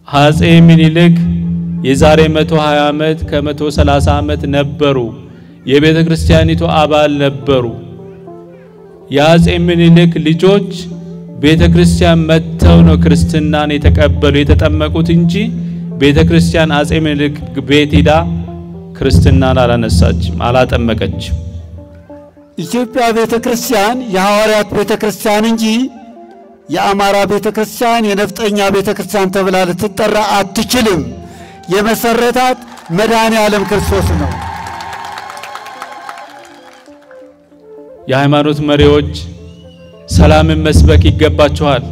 አፄ ምኒልክ የዛሬ 120 ዓመት ከ130 ዓመት ነበሩ የቤተክርስቲያኒቱ አባል ነበሩ የአፄ ምኒልክ ልጆች ቤተክርስቲያን መተው ነው ክርስትናን የተቀበሉ የተጠመቁት እንጂ ቤተክርስቲያን አፄ ምኒልክ ቤት ሄዳ ክርስትናን አላነሳችም አላጠመቀችም ኢትዮጵያ ቤተክርስቲያን የሐዋርያት ቤተክርስቲያን እንጂ የአማራ ቤተክርስቲያን የነፍጠኛ ቤተክርስቲያን ተብላ ልትጠራ አትችልም የመሰረታት መድኃኔ ዓለም ክርስቶስ ነው የሃይማኖት መሪዎች ሰላምን መስበክ ይገባቸዋል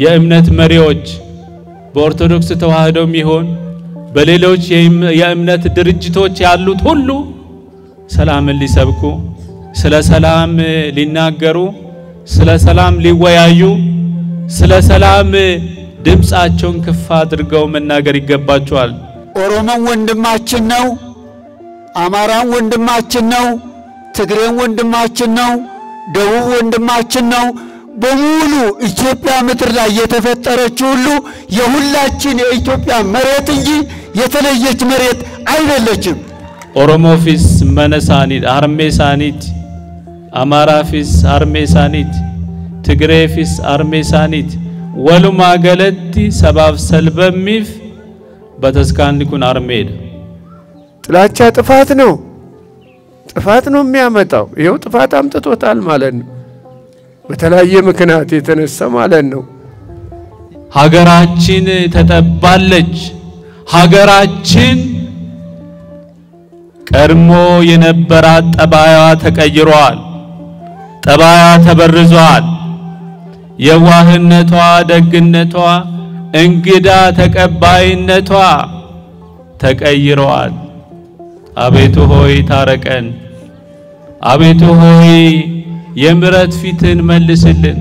የእምነት መሪዎች በኦርቶዶክስ ተዋህዶም ይሁን በሌሎች የእምነት ድርጅቶች ያሉት ሁሉ ሰላምን ሊሰብኩ ስለ ሰላም ሊናገሩ ስለ ሰላም ሊወያዩ ስለ ሰላም ድምጻቸውን ከፍ አድርገው መናገር ይገባቸዋል ኦሮሞን ወንድማችን ነው አማራን ወንድማችን ነው ትግሬን ወንድማችን ነው ደቡብ ወንድማችን ነው በሙሉ ኢትዮጵያ ምድር ላይ የተፈጠረች ሁሉ የሁላችን የኢትዮጵያ መሬት እንጂ የተለየች መሬት አይደለችም ኦሮሞ ፊስ መነሳኒት አርሜሳኒት አማራ ፊስ አርሜሳኒት ትግሬ ፊስ አርሜሳኒት ወሉማ ገለቲ ሰባብ ሰልበሚፍ በተስካንዲኩን አርሜድ ጥላቻ ጥፋት ነው የሚያመጣው ይሄው ጥፋት አምጥቶታል ማለት ነው በተለያየ ምክንያት የተነሳ ማለት ነው ሀገራችን ተጠባለች ሀገራችን ቀድሞ የነበራት ጠባያዋ ተቀይሯል ጠባያ ተበርዟል የዋህነቷ ደግነቷ እንግዳ ተቀባይነቷ ተቀይሯል አቤቱ ሆይ ታረቀን አቤቱ ሆይ የምረት ፊትን መልስልን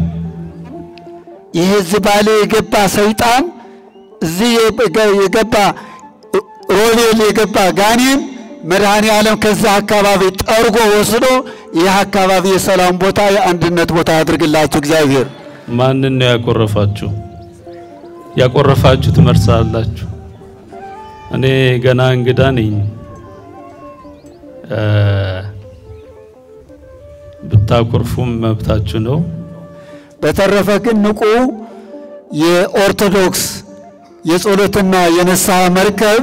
ይሄ ዝባሌ የገባ ሰይጣን እዚህ የገባ ሮቤል የገባ ጋኔን መድኃኔ ዓለም ከዛ አካባቢ ጠርጎ ወስዶ ይህ አካባቢ የሰላም ቦታ የአንድነት ቦታ ያድርግላችሁ እግዚአብሔር ማንን ነው ያቆረፋችሁ ትመርሳላችሁ እኔ ገና እንግዳ ነኝ ብታቆርፉም መብታችሁ ነው በተረፈ ግን ንቁ የኦርቶዶክስ የጾለትና የነሳህ መርከብ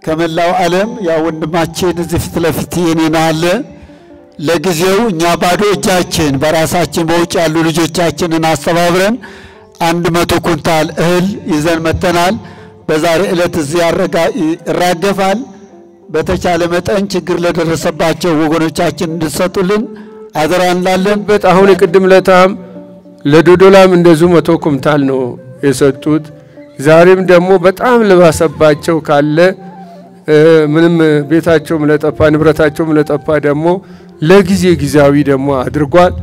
ከመላው ዓለም ያ ወንድማችን እዚህ ፊት ለፊት የኔናለ ለጊዜው እኛ ባዶ እጃችን በራሳችን በውጭ ያሉ ልጆቻችንን አስተባብረን 100 ኩንታል እህል ይዘን መተናል በዛሬ ዕለት እዚህ ይራገፋል በተቻለ መጠን ችግር ለደረሰባቸው ወገኖቻችን እንድሰጡልን አደራ እንላለን በጣሁን ቅድም ለታም ለዶዶላም እንደዚሁ 100 ኩንታል ነው የሰጡት ዛሬም ደግሞ በጣም ለባሰባቸው ካለ ምንም ቤታቸውም ለጠፋ ንብረታቸውም ለጠፋ ደግሞ ለጊዜያዊ ደግሞ አድርጓል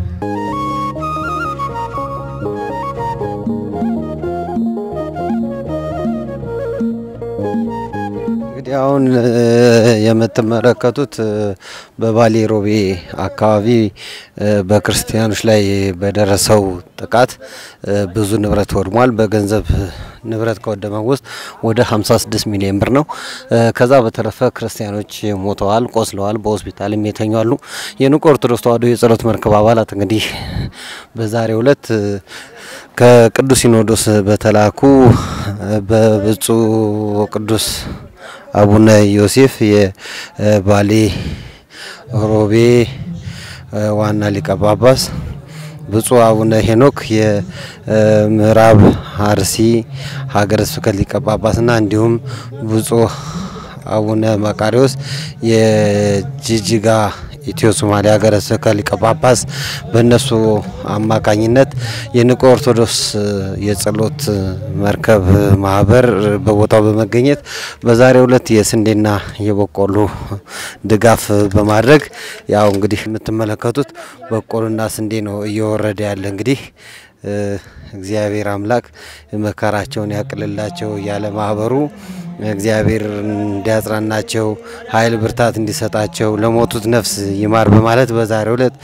አሁን የምትመለከቱት በባሌ ሮቤ አካባቢ በክርስቲያኖች ላይ በደረሰው ጥቃት ብዙ ንብረት ወድሟል በገንዘብ ንብረት ከወደመው ውስጥ ወደ 56 ሚሊዮን ብር ነው ከዛ በተረፈ ክርስቲያኖች ሞተዋል ቆስለዋል በሆስፒታልም የተኛሉ የንቁ ኦርቶዶክስ ተዋህዶ የጸሎት መርከብ አባላት እንግዲህ በዛሬው ዕለት ከቅዱስ ሲኖዶስ በተላኩ በብፁዕ ቅዱስ አቡነ ዮሴፍ የባሌ ሮቤ ዋና ሊቀ ጳጳስ ብፁዕ አቡነ ሄኖክ የምዕራብ አርሲ ሀገረ ስብከት ሊቀ ጳጳስና እንዲሁም ብፁዕ አቡነ መቃሪዎስ የጂጂጋ ኢትዮ ሶማሊያ ሀገረ ስብከት ሊቀ ጳጳስ በእነሱ አማካኝነት የንቁ ኦርቶዶክስ የጸሎት መርከብ ማህበር በቦታው በመገኘት በዛሬው ዕለት የስንዴና የበቆሎ ድጋፍ በማድረግ ያው እንግዲህ የምትመለከቱት በቆሎና ስንዴ ነው እየወረደ ያለ እንግዲህ እግዚአብሔር አምላክ መከራቸውን ያቅልላቸው ያለ ማህበሩ እግዚአብሔር እንዲያጽናናቸው ኃይል ብርታት እንዲሰጣቸው ለሞቱት ነፍስ ይማር በማለት በዛሬው ዕለት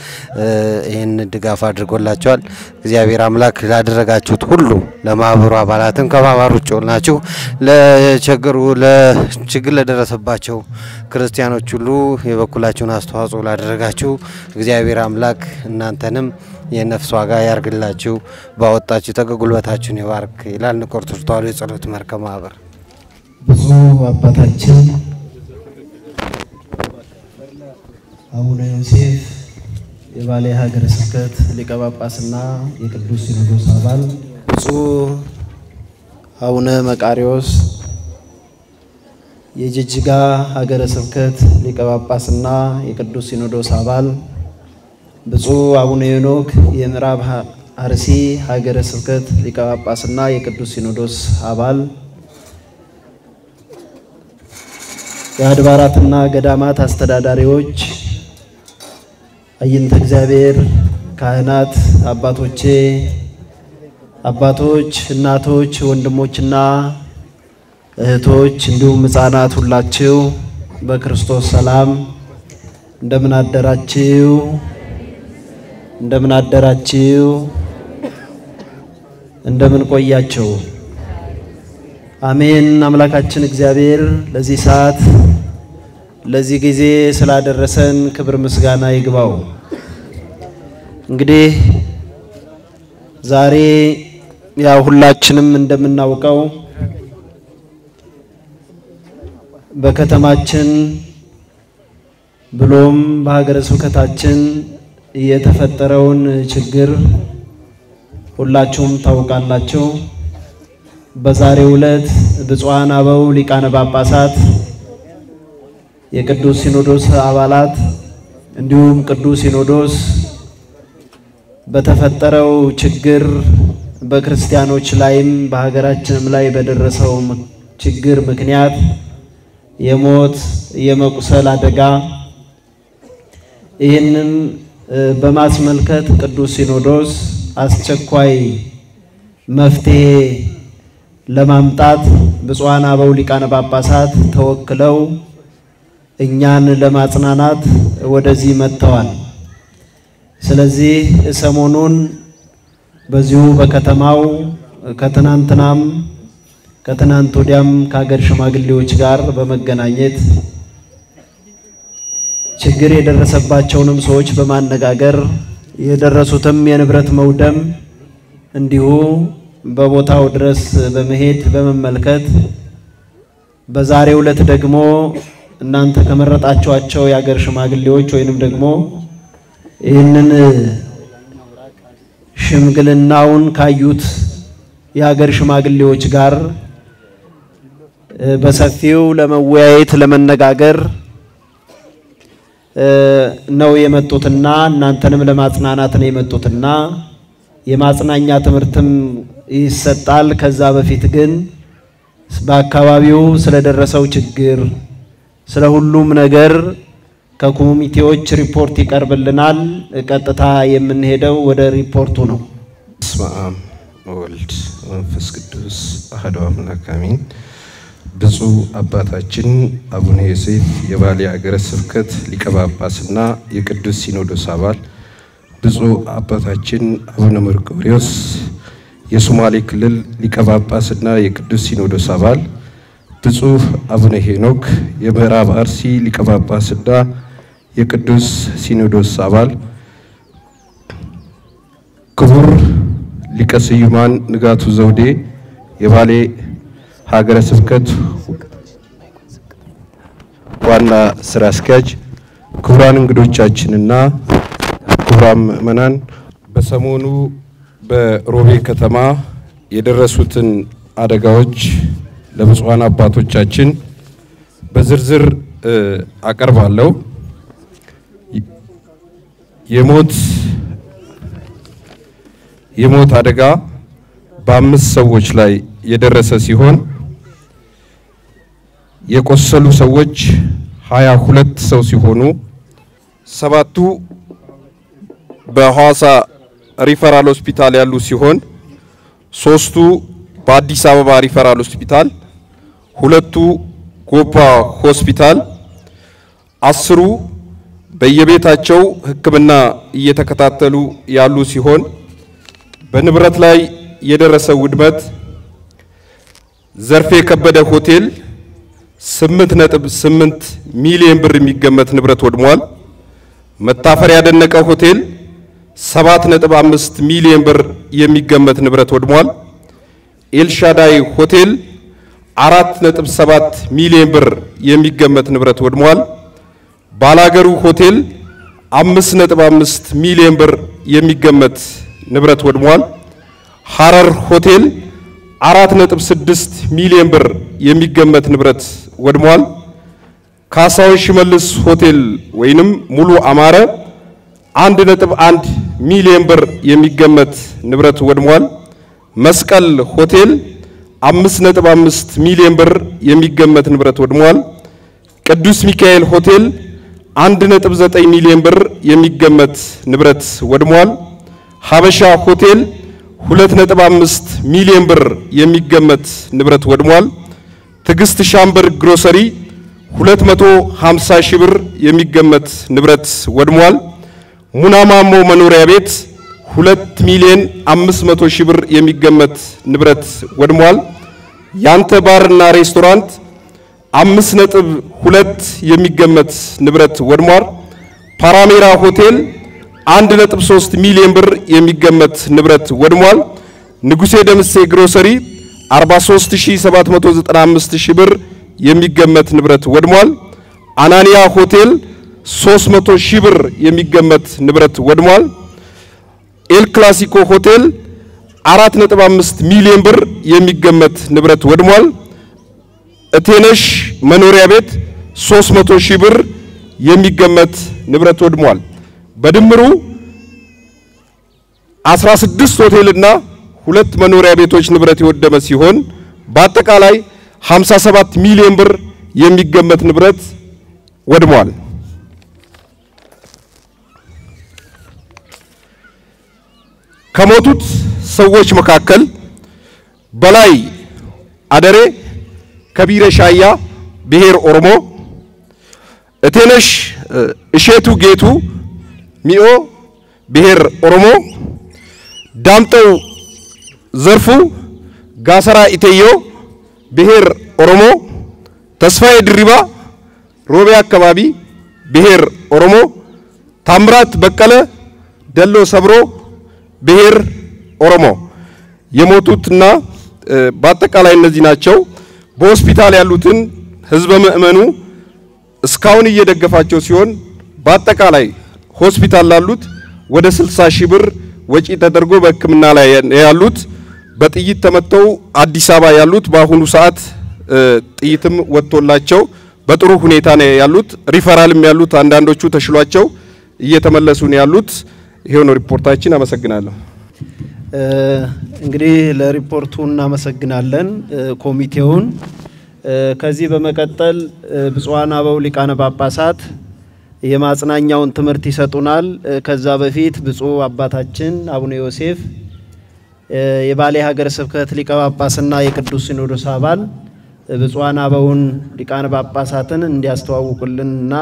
ይሄን ድጋፍ አድርጎላቸዋል። እግዚአብሔር አምላክ ላደረጋችሁት ሁሉ ለማህበሩ አባላትም ከማህበሩ ውጭ ሆናችሁ ለችግር ለደረሰባቸው ክርስቲያኖች ሁሉ የበኩላችሁን አስተዋጽኦ ላደረጋችሁ እግዚአብሔር አምላክ እናንተንም የነፍስ ዋጋ ያርግላችሁ ባወጣችሁ ተገጉልበታችሁን ይባርክ ይላል ንቁር ኦርቶዶክስ ተዋሕዶ የጸሎት መርከብ ማህበር። ብፁዕ አባታችን አቡነ ዮሴፍ የባሌ ሀገረ ስብከት ሊቀ ጳጳስና የቅዱስ ሲኖዶስ አባል፣ ብፁዕ አቡነ መቃሪዎስ የጅጅጋ ሀገረ ስብከት ሊቀ ጳጳስና የቅዱስ ሲኖዶስ አባል፣ ብፁዕ አቡነ ሄኖክ የምዕራብ አርሲ ሀገረ ስብከት ሊቀ ጳጳስና የቅዱስ ሲኖዶስ አባል፣ የአድባራትና ገዳማት አስተዳዳሪዎች፣ አይንተ እግዚአብሔር ካህናት፣ አባቶች፣ እናቶች፣ ወንድሞችና እህቶች እንዲሁም ሕፃናት ሁላችሁ በክርስቶስ ሰላም እንደምን አደራችሁ? እንደምን ቆያችሁ? አሜን። አምላካችን እግዚአብሔር ለዚህ ሰዓት ለዚህ ጊዜ ስላደረሰን ክብር ምስጋና ይግባው። እንግዲህ ዛሬ ያው ሁላችንም እንደምናውቀው በከተማችን ብሎም በሀገረ ስብከታችን የተፈጠረውን ችግር ሁላችሁም ታውቃላችሁ። በዛሬው ዕለት ብፁዓን አበው ሊቃነ ጳጳሳት የቅዱስ ሲኖዶስ አባላት እንዲሁም ቅዱስ ሲኖዶስ በተፈጠረው ችግር በክርስቲያኖች ላይም በሀገራችንም ላይ በደረሰው ችግር ምክንያት የሞት የመቁሰል አደጋ ይህንን በማስመልከት ቅዱስ ሲኖዶስ አስቸኳይ መፍትሄ ለማምጣት ብፁዓን አበው ሊቃነ ጳጳሳት ተወክለው እኛን ለማጽናናት ወደዚህ መጥተዋል። ስለዚህ ሰሞኑን በዚሁ በከተማው ከትናንት ወዲያም ከሀገር ሽማግሌዎች ጋር በመገናኘት ችግር የደረሰባቸውንም ሰዎች በማነጋገር የደረሱትም የንብረት መውደም እንዲሁ በቦታው ድረስ በመሄድ በመመልከት በዛሬው ዕለት ደግሞ እናንተ ከመረጣችኋቸው የሀገር ሽማግሌዎች ወይንም ደግሞ ይህንን ሽምግልናውን ካዩት የሀገር ሽማግሌዎች ጋር በሰፊው ለመወያየት ለመነጋገር ነው የመጡትና እናንተንም ለማጽናናት ነው የመጡትና የማጽናኛ ትምህርትም ይሰጣል። ከዛ በፊት ግን በአካባቢው ስለደረሰው ችግር ስለ ሁሉም ነገር ከኮሚቴዎች ሪፖርት ይቀርብልናል። ቀጥታ የምንሄደው ወደ ሪፖርቱ ነው። በስመ አብ ወወልድ ወመንፈስ ቅዱስ አሐዱ አምላክ አሜን። ብፁዕ አባታችን አቡነ ዮሴፍ የባሌ ሀገረ ስብከት ሊቀ ጳጳስና የቅዱስ ሲኖዶስ አባል፣ ብፁዕ አባታችን አቡነ መርቆሬዎስ የሶማሌ ክልል ሊቀ ጳጳስና የቅዱስ ሲኖዶስ አባል፣ ብፁዕ አቡነ ሄኖክ የምዕራብ አርሲ ሊቀ ጳጳስና የቅዱስ ሲኖዶስ አባል፣ ክቡር ሊቀ ስዩማን ንጋቱ ዘውዴ የባሌ ሀገረ ስብከት ዋና ስራ አስኪያጅ፣ ክቡራን እንግዶቻችንና ክቡራን ምእመናን፣ በሰሞኑ በሮቤ ከተማ የደረሱትን አደጋዎች ለብፁዓን አባቶቻችን በዝርዝር አቀርባለሁ። የሞት አደጋ በ5 ሰዎች ላይ የደረሰ ሲሆን የቆሰሉ ሰዎች 22 ሰው ሲሆኑ 7ቱ በሐዋሳ ሪፈራል ሆስፒታል ያሉ ሲሆን 3ቱ በአዲስ አበባ ሪፈራል ሆስፒታል፣ 2ቱ ጎባ ሆስፒታል፣ 10ሩ በየቤታቸው ሕክምና እየተከታተሉ ያሉ ሲሆን በንብረት ላይ የደረሰው ውድመት ዘርፌ ከበደ ሆቴል 8.8 ሚሊዮን ብር የሚገመት ንብረት ወድሟል። መታፈሪያ ደነቀ ሆቴል 7.5 ሚሊዮን ብር የሚገመት ንብረት ወድሟል። ኤልሻዳይ ሆቴል 4.7 ሚሊዮን ብር የሚገመት ንብረት ወድሟል። ባላገሩ ሆቴል 5.5 ሚሊዮን ብር የሚገመት ንብረት ወድሟል። ሐረር ሆቴል 4.6 ሚሊዮን ብር የሚገመት ንብረት ወድሟል። ካሳው ሽመልስ ሆቴል ወይንም ሙሉ አማረ 1.1 ሚሊዮን ብር የሚገመት ንብረት ወድሟል። መስቀል ሆቴል 5.5 ሚሊዮን ብር የሚገመት ንብረት ወድሟል። ቅዱስ ሚካኤል ሆቴል 1.9 ሚሊዮን ብር የሚገመት ንብረት ወድሟል። ሀበሻ ሆቴል 2.5 ሚሊዮን ብር የሚገመት ንብረት ወድሟል። ትግስት ሻምበር ግሮሰሪ 250 ሺህ ብር የሚገመት ንብረት ወድሟል። ሙናማሞ መኖሪያ ቤት 2 ሚሊዮን 500 ሺህ ብር የሚገመት ንብረት ወድሟል። ያንተ ባርና ሬስቶራንት 5.2 የሚገመት ንብረት ወድሟል። ፓራሜራ ሆቴል 1.3 ሚሊዮን ብር የሚገመት ንብረት ወድሟል። ንጉሴ ደምሴ ግሮሰሪ 43795 ሺህ ብር የሚገመት ንብረት ወድሟል። አናንያ ሆቴል 300 ሺህ ብር የሚገመት ንብረት ወድሟል። ኤል ክላሲኮ ሆቴል 4.5 ሚሊዮን ብር የሚገመት ንብረት ወድሟል። እቴነሽ መኖሪያ ቤት 300 ሺህ ብር የሚገመት ንብረት ወድሟል። በድምሩ 16 ሆቴልና 2 መኖሪያ ቤቶች ንብረት የወደመ ሲሆን በአጠቃላይ 57 ሚሊዮን ብር የሚገመት ንብረት ወድሟል። ከሞቱት ሰዎች መካከል በላይ አደሬ ከቢረ ሻያ ብሔር ኦሮሞ፣ እቴነሽ እሼቱ ጌቱ ሚኦ ብሔር ኦሮሞ፣ ዳምጠው ዘርፉ ጋሰራ ኢቴዮ ብሔር ኦሮሞ፣ ተስፋዬ ድሪባ ሮቤ አካባቢ ብሔር ኦሮሞ፣ ታምራት በቀለ ደሎ ሰብሮ ብሔር ኦሮሞ የሞቱትና በአጠቃላይ እነዚህ ናቸው። በሆስፒታል ያሉትን ህዝበ ምእመኑ እስካሁን እየደገፋቸው ሲሆን በአጠቃላይ ሆስፒታል ላሉት ወደ 60 ሺህ ብር ወጪ ተደርጎ በሕክምና ላይ ያሉት በጥይት ተመተው አዲስ አበባ ያሉት በአሁኑ ሰዓት ጥይትም ወጥቶላቸው በጥሩ ሁኔታ ነው ያሉት። ሪፈራልም ያሉት አንዳንዶቹ ተሽሏቸው እየተመለሱ ነው ያሉት። ይሄው ነው ሪፖርታችን። አመሰግናለሁ። እንግዲህ ለሪፖርቱ እናመሰግናለን ኮሚቴውን። ከዚህ በመቀጠል ብፁዓን አበው ሊቃነ ጳጳሳት የማጽናኛውን ትምህርት ይሰጡናል። ከዛ በፊት ብፁዕ አባታችን አቡነ ዮሴፍ የባሌ ሀገረ ስብከት ሊቀ ጳጳስና የቅዱስ ሲኖዶስ አባል ብፁዓን አበውን ሊቃነ ጳጳሳትን እንዲያስተዋውቁልንና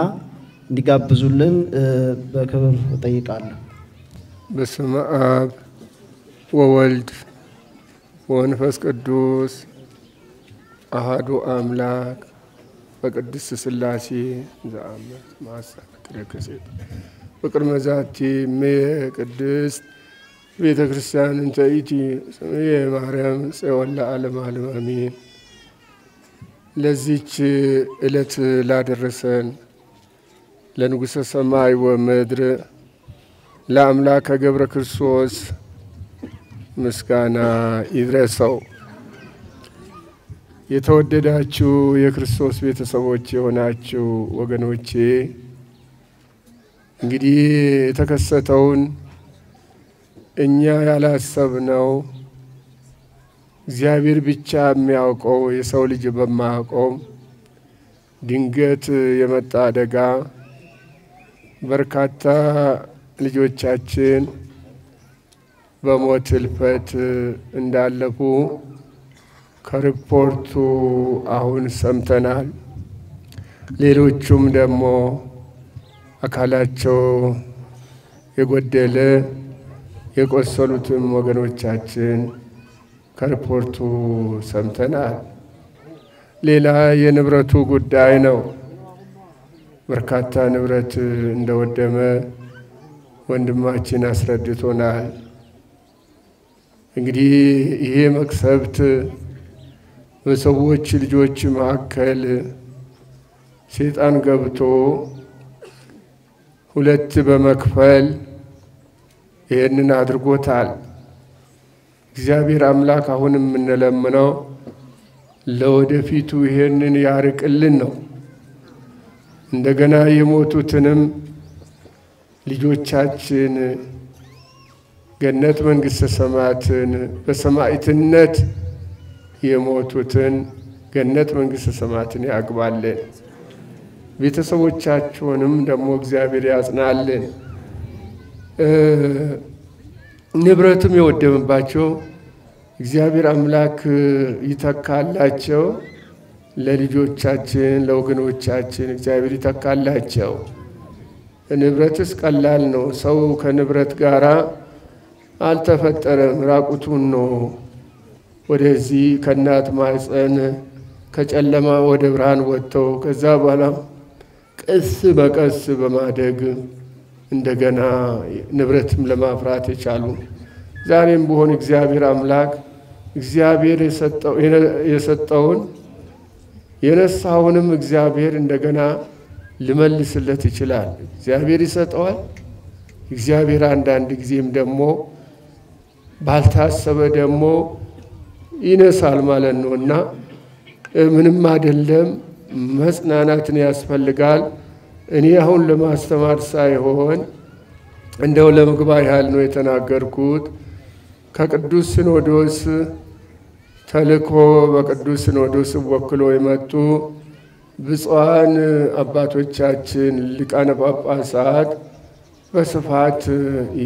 እንዲጋብዙልን በክብር እጠይቃለሁ። በስመ አብ ወወልድ ወመንፈስ ቅዱስ አሐዱ አምላክ በቅድስት ሥላሴ ዘአምር ማሳክረከሴት በቅድመ ዛቲ ቅድስት ቤተ ክርስቲያን እንተ ኢቲ ስምየ ማርያም ጽዮን ለዓለመ ዓለም አሜን። ለዚች ዕለት ላደረሰን ለንጉሠ ሰማይ ወምድር ለአምላከ ገብረ ክርስቶስ ምስጋና ይድረሰው። የተወደዳችሁ የክርስቶስ ቤተሰቦች የሆናችሁ ወገኖቼ እንግዲህ የተከሰተውን እኛ ያላሰብነው እግዚአብሔር ብቻ የሚያውቀው የሰው ልጅ በማያውቀው ድንገት የመጣ አደጋ በርካታ ልጆቻችን በሞት እልፈት እንዳለፉ ከሪፖርቱ አሁን ሰምተናል። ሌሎቹም ደግሞ አካላቸው የጎደለ የቆሰሉትም ወገኖቻችን ከሪፖርቱ ሰምተናል። ሌላ የንብረቱ ጉዳይ ነው። በርካታ ንብረት እንደወደመ ወንድማችን አስረድቶናል። እንግዲህ ይሄ መቅሰፍት በሰዎች ልጆች መካከል ሰይጣን ገብቶ ሁለት በመክፈል ይሄንን አድርጎታል። እግዚአብሔር አምላክ አሁንም እንለምነው ለወደፊቱ ይሄንን ያርቅልን ነው። እንደገና የሞቱትንም ልጆቻችን ገነት መንግሥተ ሰማያትን በሰማዕትነት የሞቱትን ገነት መንግሥተ ሰማያትን ያግባልን። ቤተሰቦቻቸውንም ደግሞ እግዚአብሔር ያጽናልን። ንብረትም የወደመባቸው እግዚአብሔር አምላክ ይተካላቸው። ለልጆቻችን ለወገኖቻችን እግዚአብሔር ይተካላቸው። ንብረትስ ቀላል ነው። ሰው ከንብረት ጋራ አልተፈጠረም፣ ራቁቱን ነው ወደዚህ ከእናት ማህፀን ከጨለማ ወደ ብርሃን ወጥተው ከዛ በኋላ ቀስ በቀስ በማደግ እንደገና ንብረትም ለማፍራት የቻሉ። ዛሬም ቢሆን እግዚአብሔር አምላክ እግዚአብሔር የሰጠውን የነሳውንም እግዚአብሔር እንደገና ሊመልስለት ይችላል። እግዚአብሔር ይሰጠዋል። እግዚአብሔር አንዳንድ ጊዜም ደግሞ ባልታሰበ ደግሞ ይነሳል ማለት ነውና ምንም አይደለም፣ መጽናናትን ያስፈልጋል። እኔ አሁን ለማስተማር ሳይሆን እንደው ለምግባር ያህል ነው የተናገርኩት። ከቅዱስ ሲኖዶስ ተልኮ በቅዱስ ሲኖዶስ ወክሎ የመጡ ብፁዓን አባቶቻችን ሊቃነ ጳጳሳት በስፋት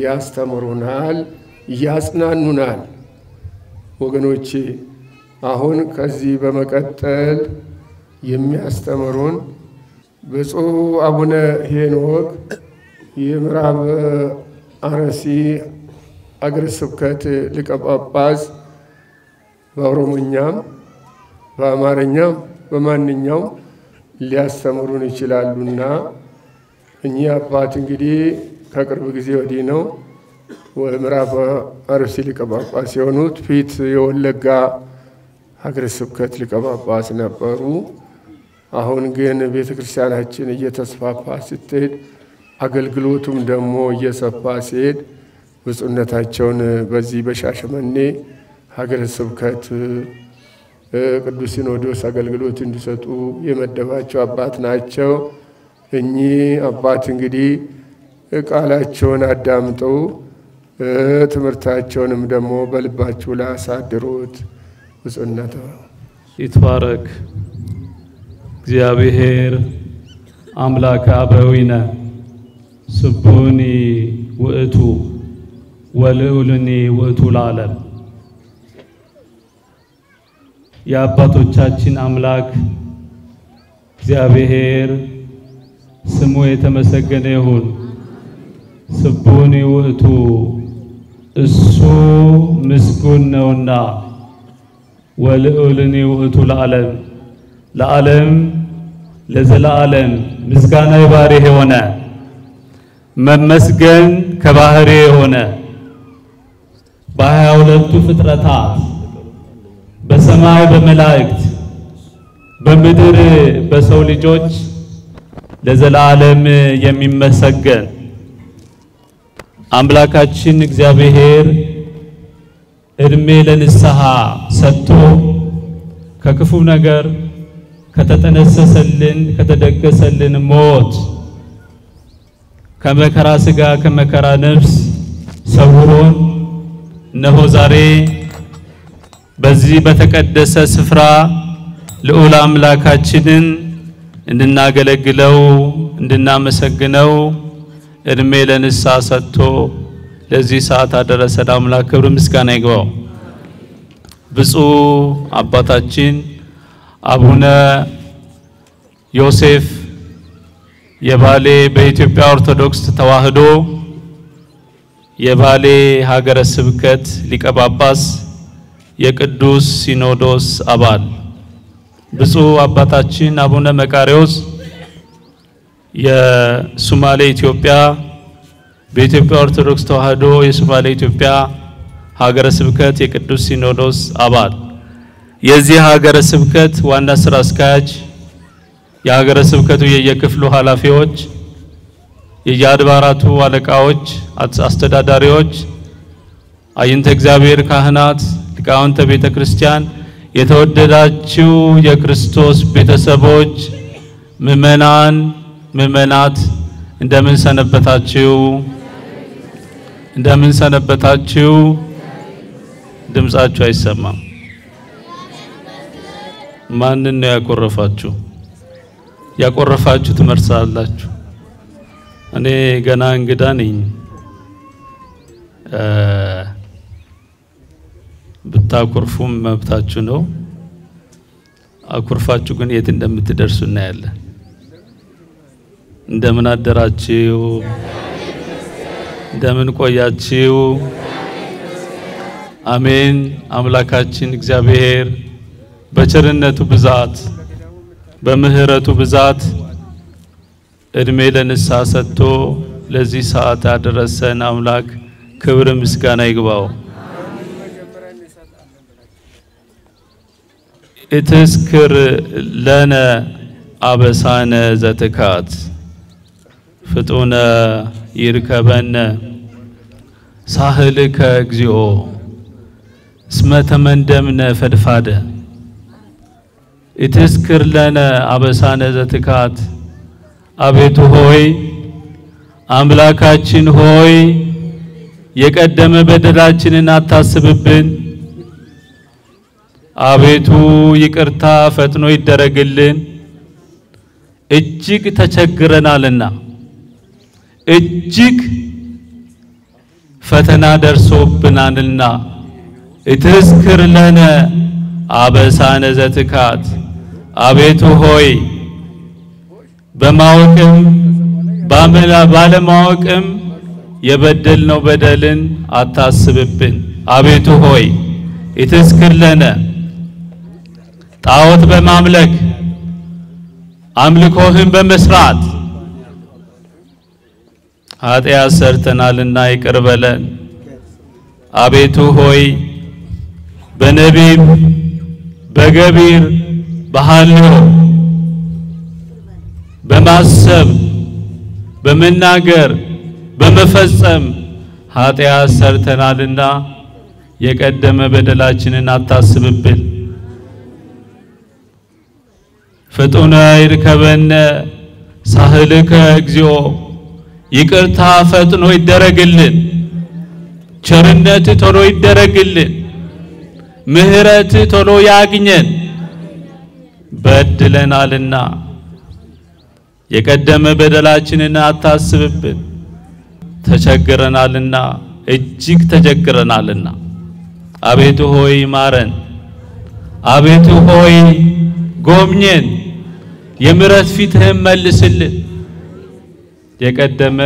ያስተምሩናል፣ ያጽናኑናል። ወገኖቼ አሁን ከዚህ በመቀጠል የሚያስተምሩን ብፁዕ አቡነ ሄኖክ የምዕራብ አርሲ አገረ ስብከት ሊቀ ጳጳስ በኦሮሞኛም በአማርኛም በማንኛውም ሊያስተምሩን ይችላሉና እኚህ አባት እንግዲህ ከቅርብ ጊዜ ወዲህ ነው ምዕራብ አርሲ ሊቀ ጳጳስ የሆኑት። ፊት የወለጋ ሀገረ ስብከት ሊቀ ጳጳስ ነበሩ። አሁን ግን ቤተ ክርስቲያናችን እየተስፋፋ ስትሄድ አገልግሎቱም ደግሞ እየሰፋ ሲሄድ ብፁዕነታቸውን በዚህ በሻሸመኔ ሀገረ ስብከት ቅዱስ ሲኖዶስ አገልግሎት እንዲሰጡ የመደባቸው አባት ናቸው። እኚህ አባት እንግዲህ ቃላቸውን አዳምጠው ትምህርታቸውንም ደግሞ በልባቸው ላይ አሳድሩት። ብፁዕነታ ይትባረክ እግዚአብሔር አምላከ አበዊነ ስቡኒ ውእቱ ወልዑልኒ ውእቱ ለዓለም። የአባቶቻችን አምላክ እግዚአብሔር ስሙ የተመሰገነ ይሁን። ስቡኒ ውእቱ እሱ ምስጉን ነውና፣ ወልዑልኒ ውእቱ ለዓለም ለዓለም ለዘላለም ምስጋና የባህሪህ የሆነ መመስገን ከባህሪህ የሆነ በ22ቱ ፍጥረታት በሰማይ በመላእክት በምድር በሰው ልጆች ለዘላለም የሚመሰገን አምላካችን እግዚአብሔር እድሜ ለንስሐ ሰጥቶ ከክፉ ነገር ከተጠነሰሰልን ከተደገሰልን ሞት ከመከራ ስጋ ከመከራ ነፍስ ሰውሮን እነሆ ዛሬ በዚህ በተቀደሰ ስፍራ ልዑል አምላካችንን እንድናገለግለው እንድናመሰግነው እድሜ ለንስሐ ሰጥቶ ለዚህ ሰዓት አደረሰን። አምላክ ክብር ምስጋና ይግባው። ብፁዕ አባታችን አቡነ ዮሴፍ የባሌ በኢትዮጵያ ኦርቶዶክስ ተዋሕዶ የባሌ ሀገረ ስብከት ሊቀ ጳጳስ የቅዱስ ሲኖዶስ አባል ብፁዕ አባታችን አቡነ መቃርዮስ የሶማሌ ኢትዮጵያ በኢትዮጵያ ኦርቶዶክስ ተዋሕዶ የሶማሌ ኢትዮጵያ ሀገረ ስብከት የቅዱስ ሲኖዶስ አባል የዚህ ሀገረ ስብከት ዋና ስራ አስኪያጅ የሀገረ ስብከቱ የየክፍሉ ኃላፊዎች የየአድባራቱ አለቃዎች አስተዳዳሪዎች አይንተ እግዚአብሔር ካህናት ሊቃውንተ ቤተ ክርስቲያን የተወደዳችሁ የክርስቶስ ቤተሰቦች ምእመናን ምእመናት እንደምን ሰነበታችሁ ድምጻችሁ አይሰማም ማንን ነው ያቆረፋችሁ ትመርሳላችሁ እኔ ገና እንግዳ ነኝ ብታቆርፉም መብታችሁ ነው አቆርፋችሁ ግን የት እንደምትደርሱ እናያለን እንደምን አደራችሁ እንደምን ቆያችሁ አሜን አምላካችን እግዚአብሔር በቸርነቱ ብዛት በምህረቱ ብዛት እድሜ ለንስሐ ሰጥቶ ለዚህ ሰዓት ያደረሰን አምላክ ክብር ምስጋና ይግባው እትስክር ለነ አበሳነ ዘትካት ፍጡነ ይርከበነ ሳህልከ እግዚኦ እስመ ተመንደምነ ፈድፋደ እትስክር ለነ አበሳነ ዘትካት አቤቱ ሆይ አምላካችን ሆይ የቀደመ በደላችንን አታስብብን አቤቱ ይቅርታ ፈጥኖ ይደረግልን እጅግ ተቸግረናልና እጅግ ፈተና ደርሶብናልና እትስክር ለነ አበሳነ ዘትካት አቤቱ ሆይ በማወቅም ባለማወቅም የበደልነው በደልን አታስብብን አቤቱ ሆይ እትስክር ለነ ጣዖት በማምለክ አምልኮህን በመስራት ኃጢአት ሰርተናልና ይቅር በለን አቤቱ ሆይ በነቢብ በገቢር በሐልዮ በማሰብ በመናገር በመፈጸም ኃጢአት ሰርተናልና የቀደመ በደላችንን አታስብብን ፍጡነ ይርከበነ ሳህልከ እግዚኦ ይቅርታ ፈጥኖ ይደረግልን ቸርነት ቶሎ ይደረግልን ምህረት ቶሎ ያግኘን በድለናልና የቀደመ በደላችንን አታስብብን ተቸግረናልና እጅግ ተቸግረናልና አቤቱ ሆይ ማረን አቤቱ ሆይ ጎብኘን የምሕረት ፊትህን መልስልን የቀደመ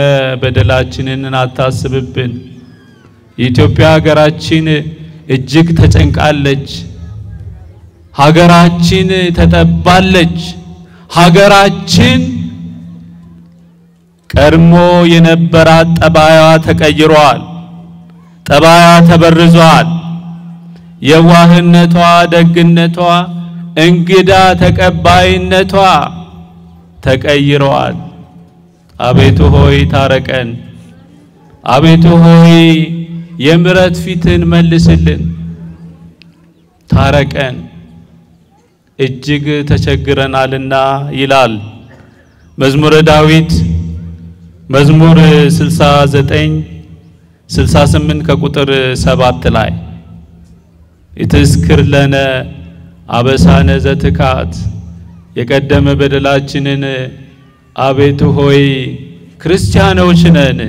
በደላችንን አታስብብን ኢትዮጵያ ሀገራችን እጅግ ተጨንቃለች ሀገራችን ተጠባለች ሀገራችን ቀድሞ የነበራት ጠባያዋ ተቀይሯል ጠባያዋ ተበርዟል የዋህነቷ ደግነቷ እንግዳ ተቀባይነቷ ተቀይሯል አቤቱ ሆይ ታረቀን አቤቱ ሆይ የምሕረት ፊትን መልስልን ታረቀን እጅግ ተቸግረናልና ይላል መዝሙረ ዳዊት መዝሙር 68 ከቁጥር 7 ላይ ኢትስክር ለነ አበሳነ ዘትካት የቀደመ በደላችንን አቤቱ ሆይ ክርስቲያኖች ነን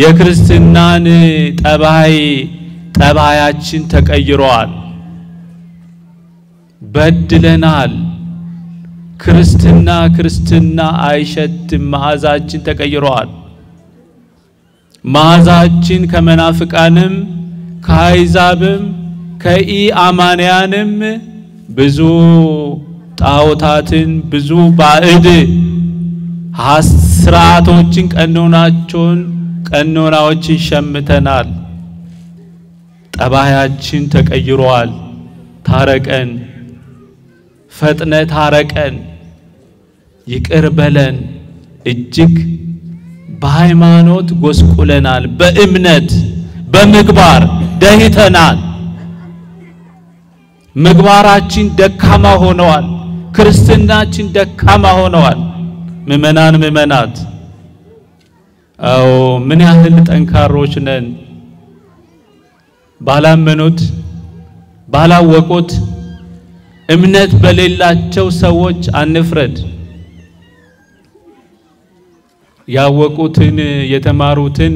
የክርስትናን ጠባያችን ተቀይሯል በድለናል። ክርስትና አይሸትም፣ መዓዛችን ተቀይሯል። መዓዛችን ከመናፍቃንም ከአሕዛብም ከኢአማንያንም ብዙ ጣዖታትን ብዙ ባዕድ ሥርዓቶችን ቀኖናዎችን ሸምተናል። ጠባያችን ተቀይሯል። ታረቀን፣ ፈጥነ ታረቀን፣ ይቅር በለን። እጅግ በሃይማኖት ጎስቁለናል፣ በእምነት በምግባር ደህተናል። ምግባራችን ደካማ ሆነዋል፣ ክርስትናችን ደካማ ሆነዋል። ምእመናት አዎ ምን ያህል ጠንካሮች ነን። ባላመኑት ባላወቁት እምነት በሌላቸው ሰዎች አንፍረድ። ያወቁትን የተማሩትን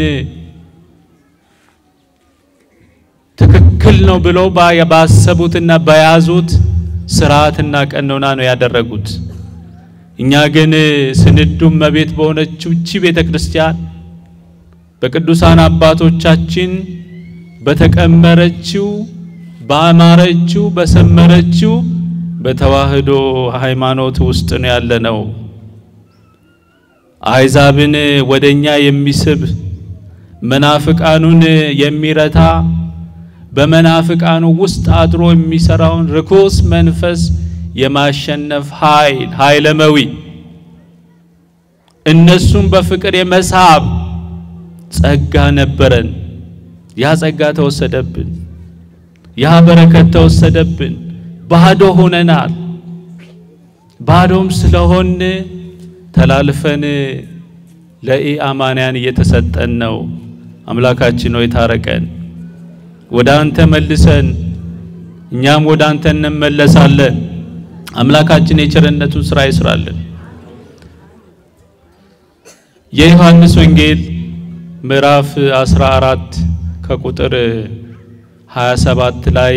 ትክክል ነው ብለው ባሰቡትና በያዙት ስርዓትና ቀኖና ነው ያደረጉት። እኛ ግን ስንዱም መቤት በሆነችው እቺ ቤተክርስቲያን በቅዱሳን አባቶቻችን በተቀመረችው ባማረችው በሰመረችው በተዋህዶ ሃይማኖት ውስጥ ነው ያለነው። አሕዛብን ወደኛ የሚስብ መናፍቃኑን የሚረታ በመናፍቃኑ ውስጥ አድሮ የሚሰራውን ርኩስ መንፈስ የማሸነፍ ኃይለመዊ እነሱም በፍቅር የመሳብ ጸጋ ነበረን። ያ ጸጋ ተወሰደብን፣ ያ በረከት ተወሰደብን። ባዶ ሆነናል። ባዶም ስለሆን ተላልፈን ለኢአማንያን እየተሰጠን ነው። አምላካችን ሆይ ታረቀን፣ ወደ አንተ መልሰን፣ እኛም ወደ አንተ እንመለሳለን። አምላካችን የቸርነቱን ሥራ ይስራልን። የዮሐንስ ወንጌል ምዕራፍ 14 ከቁጥር 27 ላይ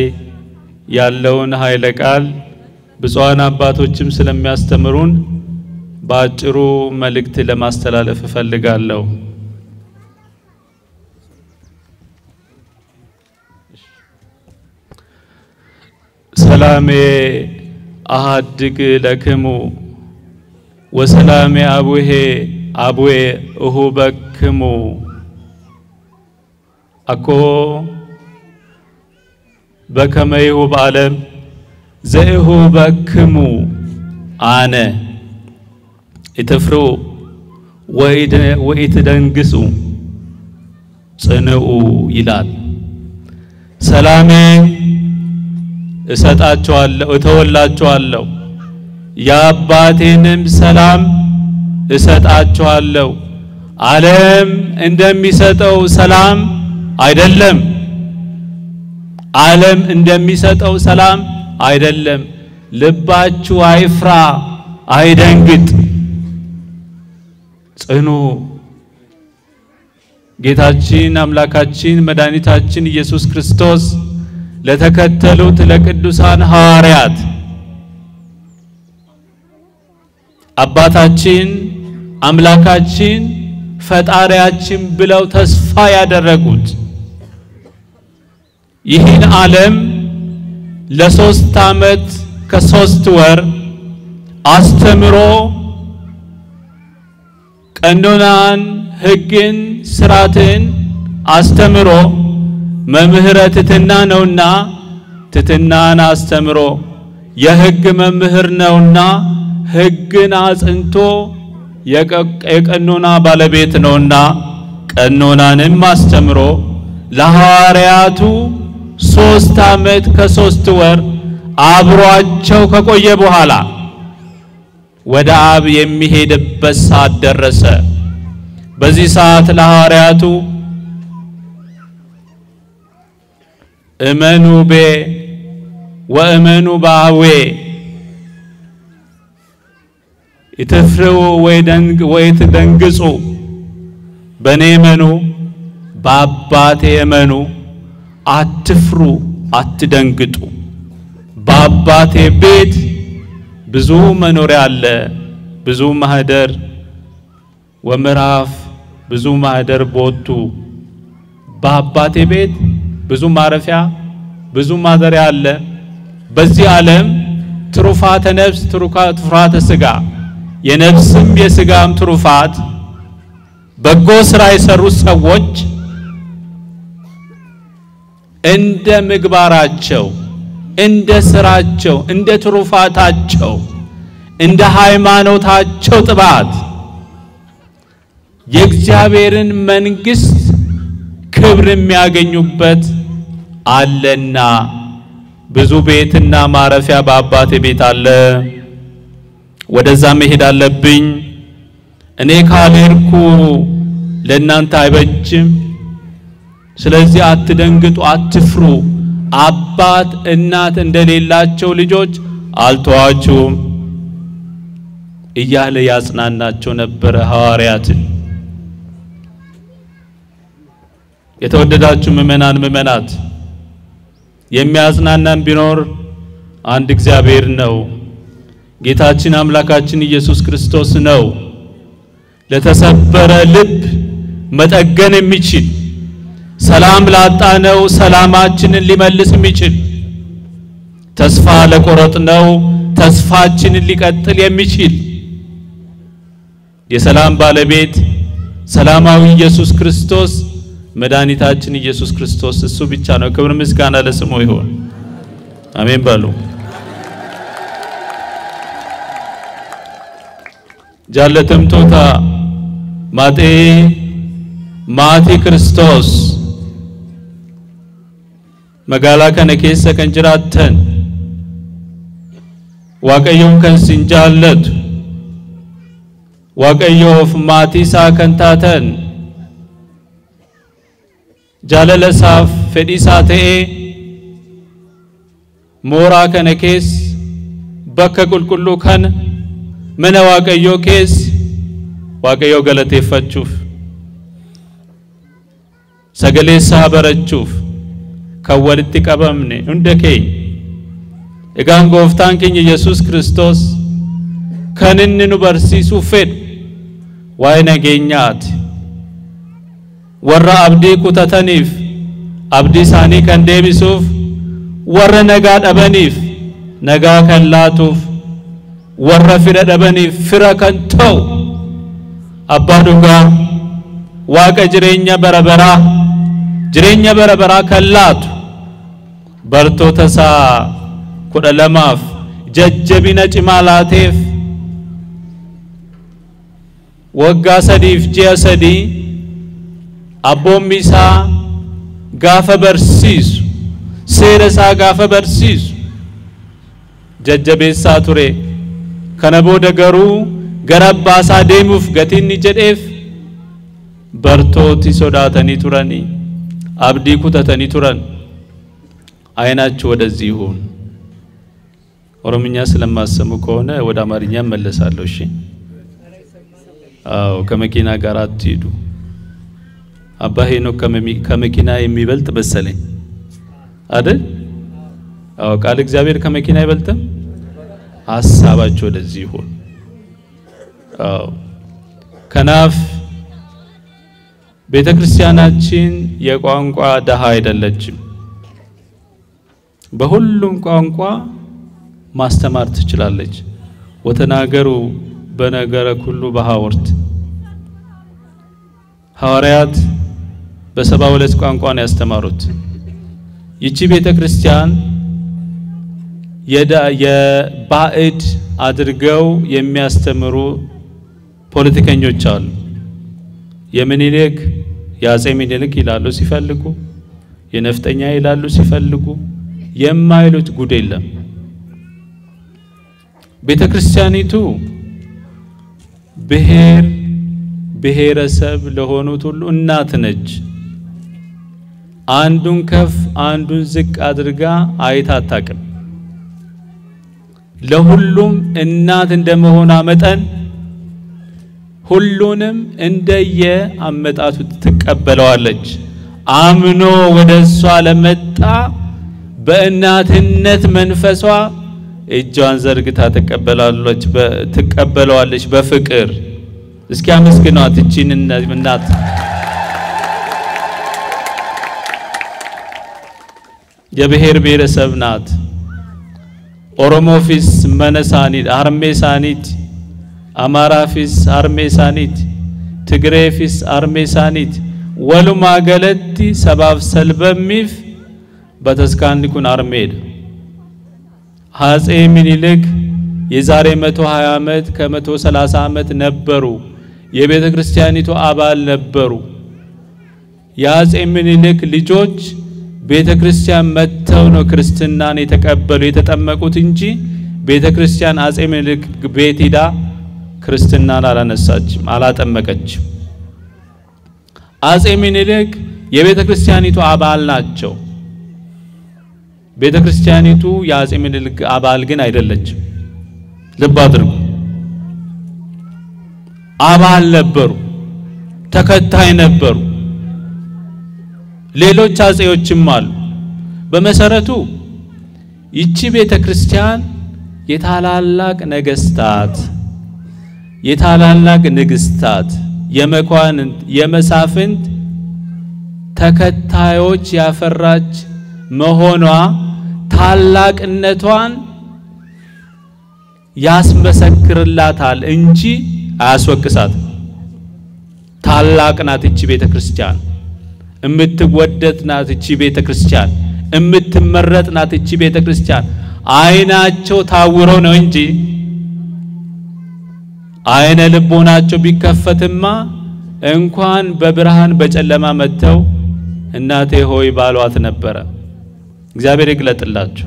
ያለውን ኃይለ ቃል ብፁዓን አባቶችም ስለሚያስተምሩን በአጭሩ መልእክት ለማስተላለፍ እፈልጋለሁ። ሰላሜ አሐድግ ለክሙ ወሰላሜ አቡሄ እሁበክሙ አኮ በከመ ይሁብ ዓለም ዘእሁበክሙ አነ ኢትፍሩ ወኢትደንግጹ ጽንዑ ይላል። ሰላሜ እሰጣችኋለሁ እተወላችኋለሁ፣ የአባቴንም ሰላም እሰጣችኋለሁ። ዓለም እንደሚሰጠው ሰላም አይደለም። ዓለም እንደሚሰጠው ሰላም አይደለም። ልባችሁ አይፍራ፣ አይደንግጥ፣ ጽኑ። ጌታችን አምላካችን መድኃኒታችን ኢየሱስ ክርስቶስ ለተከተሉት ለቅዱሳን ሐዋርያት አባታችን አምላካችን ፈጣሪያችን ብለው ተስፋ ያደረጉት ይህን ዓለም ለ3 ዓመት ከ3 ወር አስተምሮ ቀኖናን፣ ሕግን፣ ሥርዓትን አስተምሮ መምህረ ትሕትና ነውና ትሕትናን አስተምሮ የሕግ መምህር ነውና ሕግን አጽንቶ የቀኖና ባለቤት ነውና ቀኖናንም አስተምሮ ለሐዋርያቱ 3 ዓመት ከ3 ወር አብሯቸው ከቆየ በኋላ ወደ አብ የሚሄድበት ሰዓት ደረሰ። በዚህ ሰዓት ለሐዋርያቱ እመኑ ቤ ወእመኑ ባዌ ይትፍሩ ወይትደንግጹ፣ በኔ እመኑ በአባቴ እመኑ፣ አትፍሩ አትደንግጡ። በአባቴ ቤት ብዙ መኖሪያ አለ። ብዙ ማህደር ወምዕራፍ ብዙ ማህደር ቦቱ በአባቴ ቤት ብዙ ማረፊያ ብዙ ማደሪያ አለ። በዚህ ዓለም ትሩፋተ ነፍስ ትሩፋተ ሥጋ የነፍስም የሥጋም ትሩፋት በጎ ሥራ የሰሩ ሰዎች እንደ ምግባራቸው እንደ ሥራቸው እንደ ትሩፋታቸው እንደ ሃይማኖታቸው ጥባት የእግዚአብሔርን መንግሥት ክብር የሚያገኙበት አለና ብዙ ቤትና ማረፊያ በአባቴ ቤት አለ። ወደዛ መሄድ አለብኝ። እኔ ካልሄድኩ ለእናንተ አይበጅም። ስለዚህ አትደንግጡ፣ አትፍሩ። አባት እናት እንደሌላቸው ልጆች አልተዋችሁም እያለ ያጽናናቸው ነበር ሐዋርያትን። የተወደዳችሁ ምእመናን ምእመናት የሚያጽናናን ቢኖር አንድ እግዚአብሔር ነው። ጌታችን አምላካችን ኢየሱስ ክርስቶስ ነው። ለተሰበረ ልብ መጠገን የሚችል ሰላም ላጣነው ሰላማችንን ሊመልስ የሚችል ተስፋ ለቆረጥነው ተስፋችንን ሊቀጥል የሚችል የሰላም ባለቤት ሰላማዊ ኢየሱስ ክርስቶስ መድኃኒታችን ኢየሱስ ክርስቶስ እሱ ብቻ ነው። ክብር ምስጋና ለስሙ ይሁን። አሜን በሉ። ጃለተምቶታ ማጤ ማቲ ክርስቶስ መጋላ ከነ ኬሰ ከን ጅራተን waaqayyoon kan sin jaallatu waaqayyoof maatii isaa kan taatan jaalala isaaf fedhii isaa ta'ee mooraa kana keessa bakka qulqulluu kana mana waaqayyoo keessa waaqayyoo galateeffachuuf sagalee isaa barachuuf kan walitti qabamne hunda keenya egaan gooftaan keenya Yesuus Kiristoos kan inni nu barsiisuu fedhu waa'ee nageenyaati. warra abdii kutataniif abdii isaanii kan deebisuuf warra nagaa dhabaniif nagaa kan laatuuf warra fira dhabaniif fira kan ta'u abbaa dhugaa waaqa jireenya barabaraa kan laatu bartoota isaa 12 jajjabina cimaa laateef waggaa 3 ji'a 3 abboommi isaa gaafa barsiisu seera isaa gaafa barsiisu jajjabeessaa ture. kana booda garuu gara abbaa isaa deemuuf gatiin jedheef bartooti sodaatanii turanii abdii kutatanii turan። አይናችሁ ወደዚህ ይሁን። ኦሮምኛ ስለማሰሙ ከሆነ ወደ አማርኛ መለሳለሁ። እሺ አዎ ከመኪና ጋር አትሄዱ። አባ ሄኖክ ከመኪና የሚበልጥ መሰለኝ አይደል? አዎ ቃል እግዚአብሔር ከመኪና አይበልጥም። ሐሳባችሁ ወደዚህ ይሁን። አዎ ከናፍ ቤተክርስቲያናችን የቋንቋ ደሃ አይደለችም። በሁሉም ቋንቋ ማስተማር ትችላለች። ወተናገሩ በነገረ ሁሉ በሐወርት ሐዋርያት በ72 ቋንቋ ነው ያስተማሩት። ይቺ ቤተክርስቲያን የባዕድ አድርገው የሚያስተምሩ ፖለቲከኞች አሉ። የምኒልክ ያጼ ምኒልክ ይላሉ ሲፈልጉ፣ የነፍጠኛ ይላሉ ሲፈልጉ፣ የማይሉት ጉድ የለም። ቤተክርስቲያኒቱ ብሔረሰብ ለሆኑት ሁሉ እናት ነች። አንዱን ከፍ አንዱን ዝቅ አድርጋ አይታ አታውቅም። ለሁሉም እናት እንደመሆኗ መጠን ሁሉንም እንደየ አመጣጡ ትቀበለዋለች። አምኖ ወደሷ ለመጣ በእናትነት መንፈሷ እጇን ዘርግታ ትቀበላለች በፍቅር። እስኪ አመስግኗት እቺን እናት። የብሔር ብሔረሰብ ናት። ኦሮሞፊስ መነሳኒት አርሜሳኒት፣ አማራፊስ አርሜሳኒት፣ ትግሬፊስ አርሜሳኒት ወሉማ ገለቲ ሰባብ ሰልበሚፍ በተስካንዲኩን አርሜድ አፄ ምኒልክ የዛሬ 120 ዓመት ከ130 ዓመት ነበሩ። የቤተ ክርስቲያኒቱ አባል ነበሩ። የአፄ ምኒልክ ልጆች ቤተ ክርስቲያን መተው ነው ክርስትናን የተቀበሉ የተጠመቁት እንጂ ቤተ ክርስቲያን አፄ ምኒልክ ቤት ሄዳ ክርስትናን አላነሳችም አላጠመቀችም። አፄ ምኒልክ የቤተ ክርስቲያኒቱ አባል ናቸው። ቤተ ክርስቲያኒቱ የአፄ ምኒልክ አባል ግን አይደለችም። ልብ አድርጉ። አባል ነበሩ፣ ተከታይ ነበሩ። ሌሎች አፄዎችም አሉ። በመሰረቱ ይቺ ቤተ ክርስቲያን የታላላቅ ነገስታት፣ የታላላቅ ንግስታት፣ የመኳንንት፣ የመሳፍንት ተከታዮች ያፈራች መሆኗ ታላቅነቷን ያስመሰክርላታል እንጂ አያስወቅሳት። ታላቅ ናት እቺ ቤተ ክርስቲያን። እምትወደድ ናት እቺ ቤተ ክርስቲያን። እምትመረጥ ናት እቺ ቤተ ክርስቲያን። አይናቸው ታውረው ነው እንጂ አይነ ልቦናቸው ቢከፈትማ እንኳን በብርሃን በጨለማ መተው እናቴ ሆይ ባሏት ነበረ። እግዚአብሔር ይግለጥላችሁ።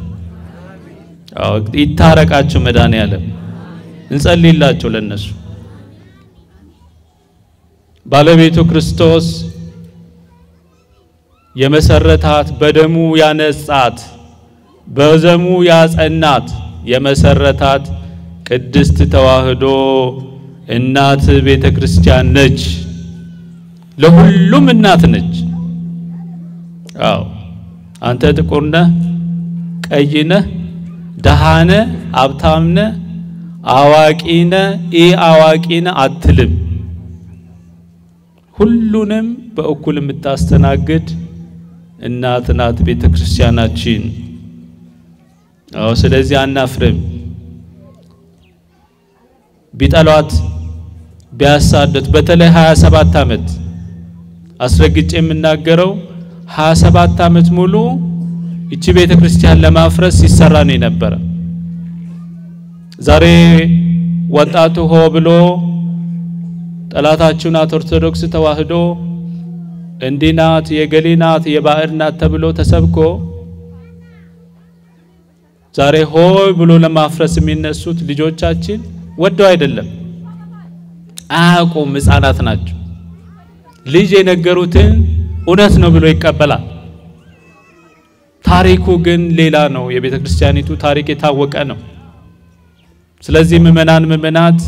ይታረቃቸው መድኃኔዓለም። እንጸልይላቸው ለነሱ። ባለቤቱ ክርስቶስ የመሰረታት በደሙ ያነጻት በዘሙ ያጸናት የመሰረታት ቅድስት ተዋህዶ እናት ቤተ ክርስቲያን ነች። ለሁሉም እናት ነች። አንተ ጥቁር ነህ፣ ቀይ ነህ፣ ደሃ ነህ፣ ሀብታም ነህ፣ አዋቂ ነህ፣ አዋቂ ነህ አትልም። ሁሉንም በእኩል የምታስተናግድ እናት ናት ቤተ ክርስቲያናችን። ስለዚህ አናፍርም። ቢጠሏት ቢያሳደት በተለይ 27 ዓመት አስረግጬ የምናገረው 27 ዓመት ሙሉ እቺ ቤተ ክርስቲያን ለማፍረስ ሲሰራ ነው የነበረ። ዛሬ ወጣቱ ሆ ብሎ ጠላታችን ኦርቶዶክስ ተዋህዶ እንዲናት የገሊናት የባዕድ ናት ተብሎ ተሰብኮ ዛሬ ሆይ ብሎ ለማፍረስ የሚነሱት ልጆቻችን ወደው አይደለም፣ አያውቁም። ሕፃናት ናቸው። ልጅ የነገሩትን እውነት ነው ብሎ ይቀበላል። ታሪኩ ግን ሌላ ነው። የቤተ ክርስቲያኒቱ ታሪክ የታወቀ ነው። ስለዚህ ምእመናት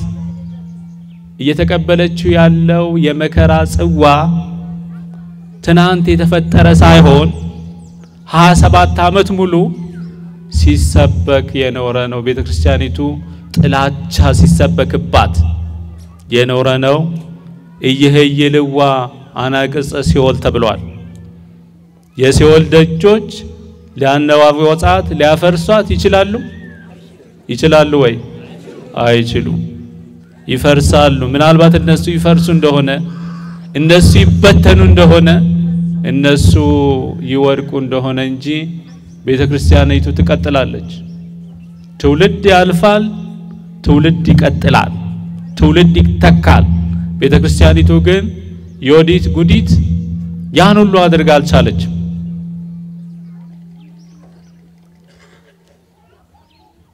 እየተቀበለችው ያለው የመከራ ጽዋ ትናንት የተፈጠረ ሳይሆን 27 ዓመት ሙሉ ሲሰበክ የኖረ ነው። ቤተ ክርስቲያኒቱ ጥላቻ ሲሰበክባት የኖረ ነው። እየህይልዋ አናቅጸ ሲኦል ተብሏል። የሲኦል ደጆች ሊያነዋውጧት ሊያፈርሷት ይችላሉ ወይ? አይችሉም። ይፈርሳሉ። ምናልባት እነሱ ይፈርሱ እንደሆነ እነሱ ይበተኑ እንደሆነ እነሱ ይወድቁ እንደሆነ እንጂ ቤተ ክርስቲያኒቱ ትቀጥላለች። ትውልድ ያልፋል፣ ትውልድ ይቀጥላል፣ ትውልድ ይተካል። ቤተ ክርስቲያኒቱ ግን ዮዲት ጉዲት ያን ሁሉ አድርጋ አልቻለችም።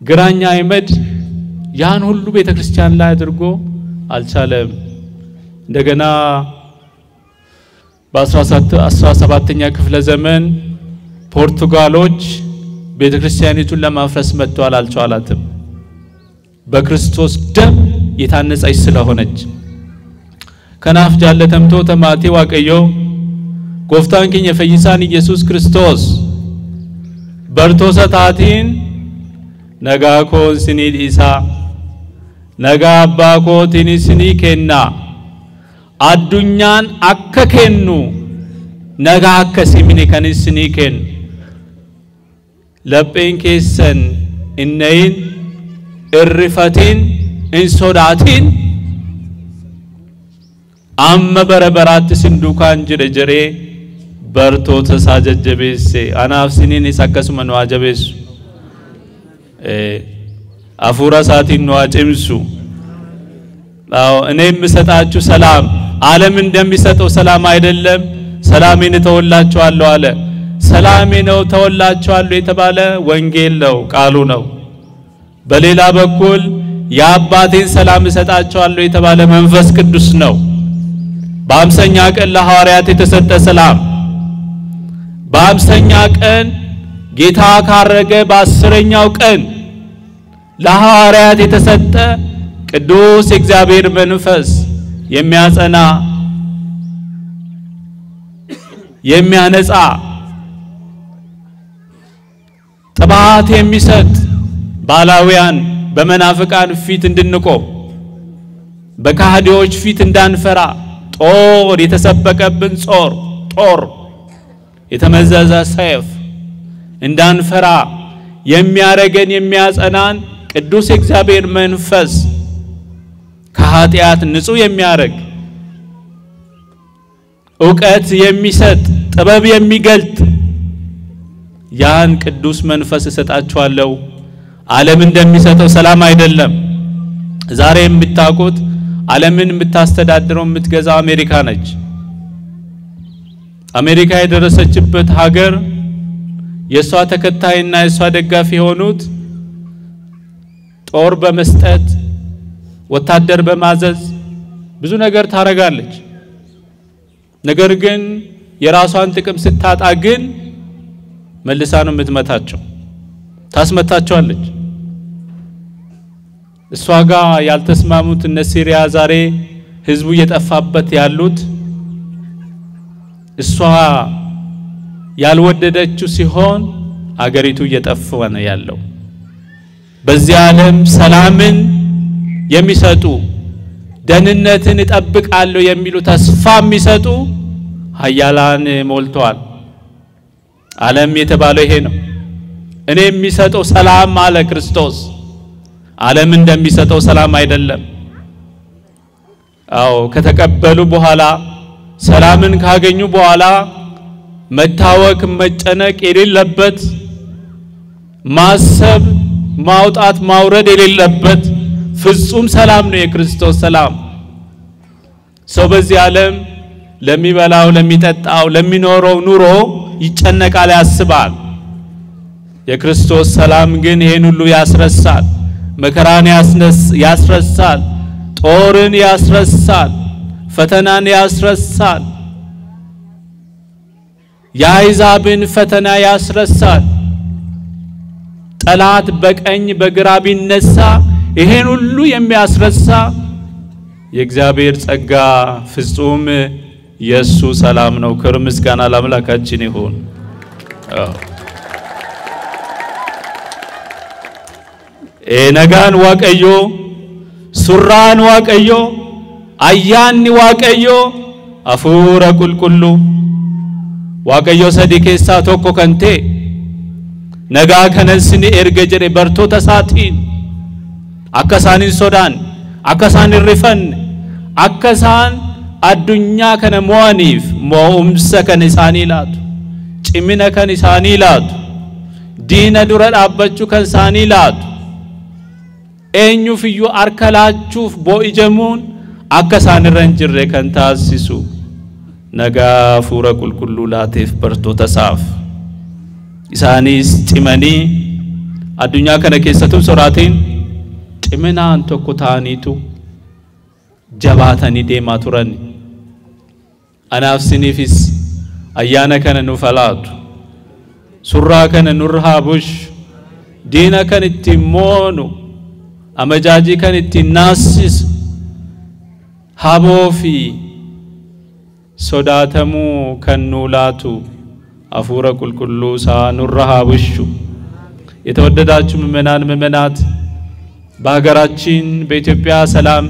ግራኛ አይመድ ያን ሁሉ ቤተ ክርስቲያን ላይ አድርጎ አልቻለም። እንደገና በ17ኛ ክፍለ ዘመን ፖርቱጋሎች ቤተ ክርስቲያኒቱን ለማፍረስ መጥተዋል፣ አልቻላትም። በክርስቶስ ደም የታነጸች ስለሆነች ከናፍ ጃለተምቶ ተማቴ ዋቀዮ ጎፍታን ኪኝ የፈይሳን ኢየሱስ ክርስቶስ برتو ستاتين نغا كون سني إيسا نغا أبا كوتيني سني كنا الدنيان أكا كنو نغا أكا سيمني كان سني كن لبين كيسن إنين الرفتين إن صداتين أما بربرات سندوكان جرجري برتو تساجد جبيسي أنا أفسيني نساكس من واجبيس أفورا ساتين نواجمسو أنا مساتاچو سلام عالم اندم بيساتو سلام አይደለም ሰላሜን ተወላችኋለሁ አለ ሰላሜን ተወላችኋለሁ የተባለ ወንጌል ነው ቃሉ ነው በሌላ በኩል ያባቴን ሰላም እሰጣችኋለሁ የተባለ መንፈስ ቅዱስ ነው በአምሳኛ ቀን ለሐዋርያት የተሰጠ ሰላም በአምሳኛ ቀን ጌታ ካረገ በ10ኛው ቀን ለሐዋርያት የተሰጠ ቅዱስ እግዚአብሔር መንፈስ የሚያጸና የሚያነጻ ጥባት የሚሰጥ ባላውያን በመናፍቃን ፊት እንድንቆም በካህዲዎች ፊት እንዳንፈራ ጦር የተሰበቀብን ጦር የተመዘዘ ሰይፍ እንዳንፈራ የሚያረገን የሚያጸናን ቅዱስ እግዚአብሔር መንፈስ ከኃጢአት ንጹህ የሚያረግ ዕውቀት የሚሰጥ ጥበብ የሚገልጥ ያን ቅዱስ መንፈስ እሰጣችኋለሁ ዓለም እንደሚሰጠው ሰላም አይደለም ዛሬ የምታውቁት ዓለምን የምታስተዳድረው የምትገዛው አሜሪካ ነች አሜሪካ የደረሰችበት ሀገር የሷ ተከታይና የሷ ደጋፊ ሆኑት ጦር በመስጠት ወታደር በማዘዝ ብዙ ነገር ታረጋለች ነገር ግን የራሷን ጥቅም ስታጣ ግን መልሳ ነው የምትመታቸው ታስመታቸዋለች እሷ ጋር ያልተስማሙት እነ ሲሪያ ዛሬ ህዝቡ እየጠፋበት ያሉት እሷ ያልወደደችው ሲሆን አገሪቱ እየጠፋ ነው ያለው በዚህ ዓለም ሰላምን የሚሰጡ ደህንነትን ይጠብቃሉ የሚሉ ተስፋ የሚሰጡ ኃያላን ሞልተዋል ዓለም የተባለው ይሄ ነው እኔ የሚሰጠው ሰላም አለ ክርስቶስ ዓለም እንደሚሰጠው ሰላም አይደለም አዎ ከተቀበሉ በኋላ ሰላምን ካገኙ በኋላ መታወክ መጨነቅ የሌለበት ማሰብ ማውጣት ማውረድ የሌለበት ፍጹም ሰላም ነው የክርስቶስ ሰላም ሰው በዚህ ዓለም ለሚበላው ለሚጠጣው ለሚኖረው ኑሮ ይጨነቃል ያስባል የክርስቶስ ሰላም ግን ይሄን ሁሉ ያስረሳል መከራን ያስረሳል ጦርን ያስረሳል ፈተናን ያስረሳል የአሕዛብን ፈተና ያስረሳል ጠላት በቀኝ በግራ ቢነሳ ይሄን ሁሉ የሚያስረሳ የእግዚአብሔር ጸጋ ፍጹም የሱ ሰላም ነው ክብር ምስጋና ለአምላካችን ይሁን ነጋን ዋቀዮ ሱራን ዋቀዮ አያን ዋቀዮ አፉረ ቁልቁሉ ዋቀዮ ሰዲኬሳ ቶኮ ከንቴ ነጋ ከነስኒ ኤርገጀሬ በርቶ ተሳቲን አከሳኒን ሶዳን አከሳን ሪፈን አከሳን አዱኛ ከነ ሞዋኒፍ ሞኡምሰ ከነሳኒ ላቱ ጭሚነ ከነሳኒ ላቱ ዲነ ዱረድ አበቹ ከነሳኒ ላቱ ኤኙ ፍዩ አርከላቹፍ ቦኢጀሙን አከሳን ረንጅሬ ከንታሲሱ ነጋ ፉረ ቁልቁሉ ላቴፍ በርቶ ተሳፍ ኢሳኒስ ጭመኒ አዱኛ ከነ ኬሰቱ ሶራቲን ጭምናን ተኮታኒቱ ጀባተኒ ዴማ ቱረኒ አናፍሲኒፊስ አያነ ከነ ኑፈላቱ ሱራ ከነ ኑርሃቡሽ ዲነ ከነ ትሞኑ አመጃጂ ከነ ትናሲስ ሃቦፊ ሶዳተሙ ከኑላቱ አፉረ ቁልቁሉ ሳኑራሃ ውሹ የተወደዳችሁ ምእመናት በሀገራችን በኢትዮጵያ ሰላም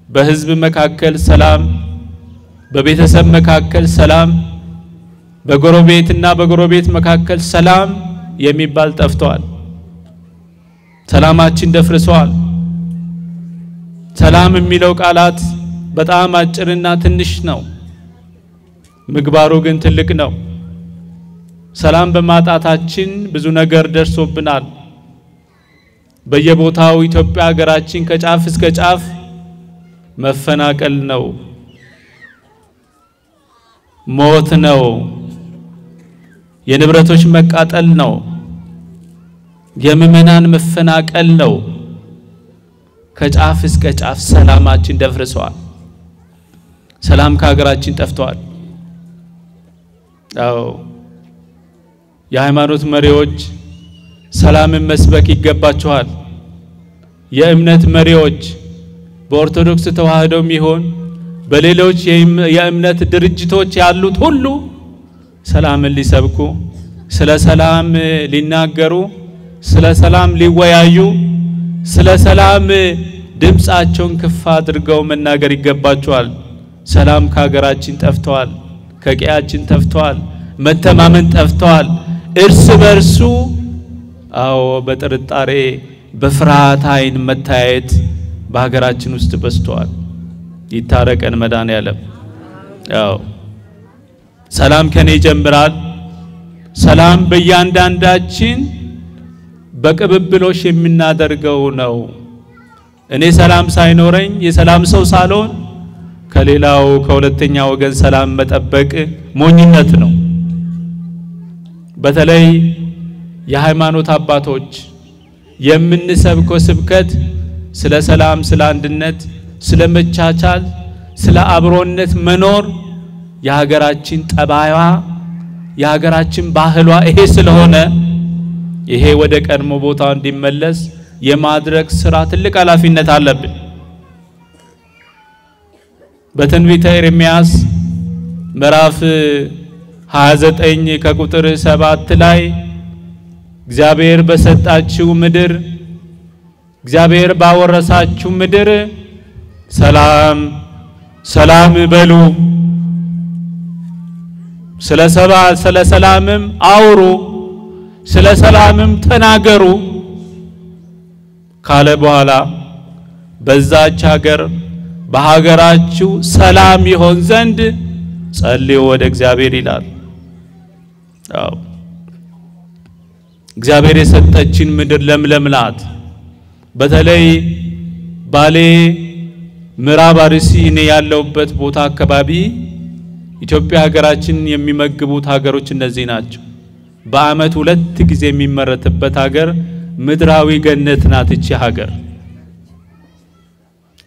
በህዝብ መካከል ሰላም በቤተሰብ መካከል ሰላም በጎረቤትና በጎረቤት መካከል ሰላም የሚባል ጠፍቷል ሰላማችን ደፍርሷል ሰላም የሚለው ቃላት በጣም አጭርና ትንሽ ነው ምግባሩ ግን ትልቅ ነው ሰላም በማጣታችን ብዙ ነገር ደርሶብናል በየቦታው ኢትዮጵያ ሀገራችን ከጫፍ እስከ ጫፍ መፈናቀል ነው ሞት ነው የንብረቶች መቃጠል ነው የምእመናን መፈናቀል ነው ከጫፍ እስከ ጫፍ ሰላማችን ደፍርሷል ሰላም ከሀገራችን ጠፍቷል አዎ የሃይማኖት መሪዎች ሰላምን መስበክ ይገባቸዋል የእምነት መሪዎች በኦርቶዶክስ ተዋህዶም ይሁን በሌሎች የእምነት ድርጅቶች ያሉት ሁሉ ሰላምን ሊሰብኩ ስለ ሰላም ሊናገሩ ስለ ሰላም ሊወያዩ ስለ ሰላም ድምጻቸውን ከፍ አድርገው መናገር ይገባቸዋል ሰላም ከሀገራችን ጠፍቷል ከቀያችን ጠፍቷል መተማመን ጠፍቷል እርስ በርሱ አዎ በጥርጣሬ በፍርሃት አይን መታየት በሀገራችን ውስጥ በዝቷል ይታረቀን መድኃኔዓለም አዎ ሰላም ከኔ ይጀምራል ሰላም በእያንዳንዳችን በቅብብሎሽ የምናደርገው ነው እኔ ሰላም ሳይኖረኝ የሰላም ሰው ሳልሆን ከሌላው ከሁለተኛ ወገን ሰላም መጠበቅ ሞኝነት ነው በተለይ የሃይማኖት አባቶች የምንሰብከው ስብከት ስለ ሰላም ስለ አንድነት ስለ መቻቻል ስለ አብሮነት መኖር የሀገራችን ጠባይዋ የሀገራችን ባህሏ ይሄ ስለሆነ ይሄ ወደ ቀድሞ ቦታው እንዲመለስ የማድረግ ስራ ትልቅ ኃላፊነት አለብን በትንቢተ ኤርምያስ ምዕራፍ 29 ከቁጥር 7 ላይ እግዚአብሔር በሰጣችሁ ምድር እግዚአብሔር ባወረሳችሁ ምድር ሰላም ሰላም በሉ ስለ ሰላምም አውሩ ስለ ሰላምም ተናገሩ ካለ በኋላ በዛች ሀገር በሀገራችሁ ሰላም ይሆን ዘንድ ጸልዩ ወደ እግዚአብሔር ይላል አዎ እግዚአብሔር የሰጠችን ምድር ለምለም ናት በተለይ ባሌ ምዕራብ አርሲ ያለውበት ቦታ አካባቢ ኢትዮጵያ ሀገራችን የሚመግቡት ሀገሮች እነዚህ ናቸው በአመት 2 ጊዜ የሚመረትበት ሀገር ምድራዊ ገነት ናት እቺ ሀገር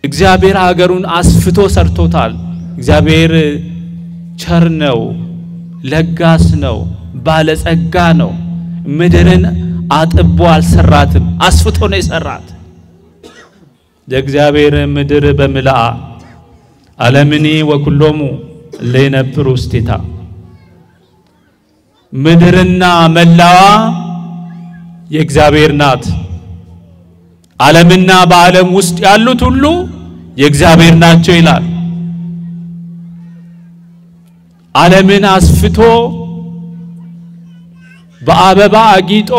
እግዚአብሔር ሀገሩን አስፍቶ ሰርቶታል እግዚአብሔር ቸር ነው ለጋስ ነው ባለጸጋ ነው ምድርን አጥቦ አልሰራትም አስፍቶ ነው የሰራት የእግዚአብሔር ምድር በመላአ ዓለምኒ ወኩሎሙ ለነብሩ ውስቴታ ምድርና መላዋ የእግዚአብሔር ናት ዓለምና በዓለም ውስጥ ያሉት ሁሉ የእግዚአብሔር ናቸው ይላል ዓለምን አስፍቶ በአበባ አጊጦ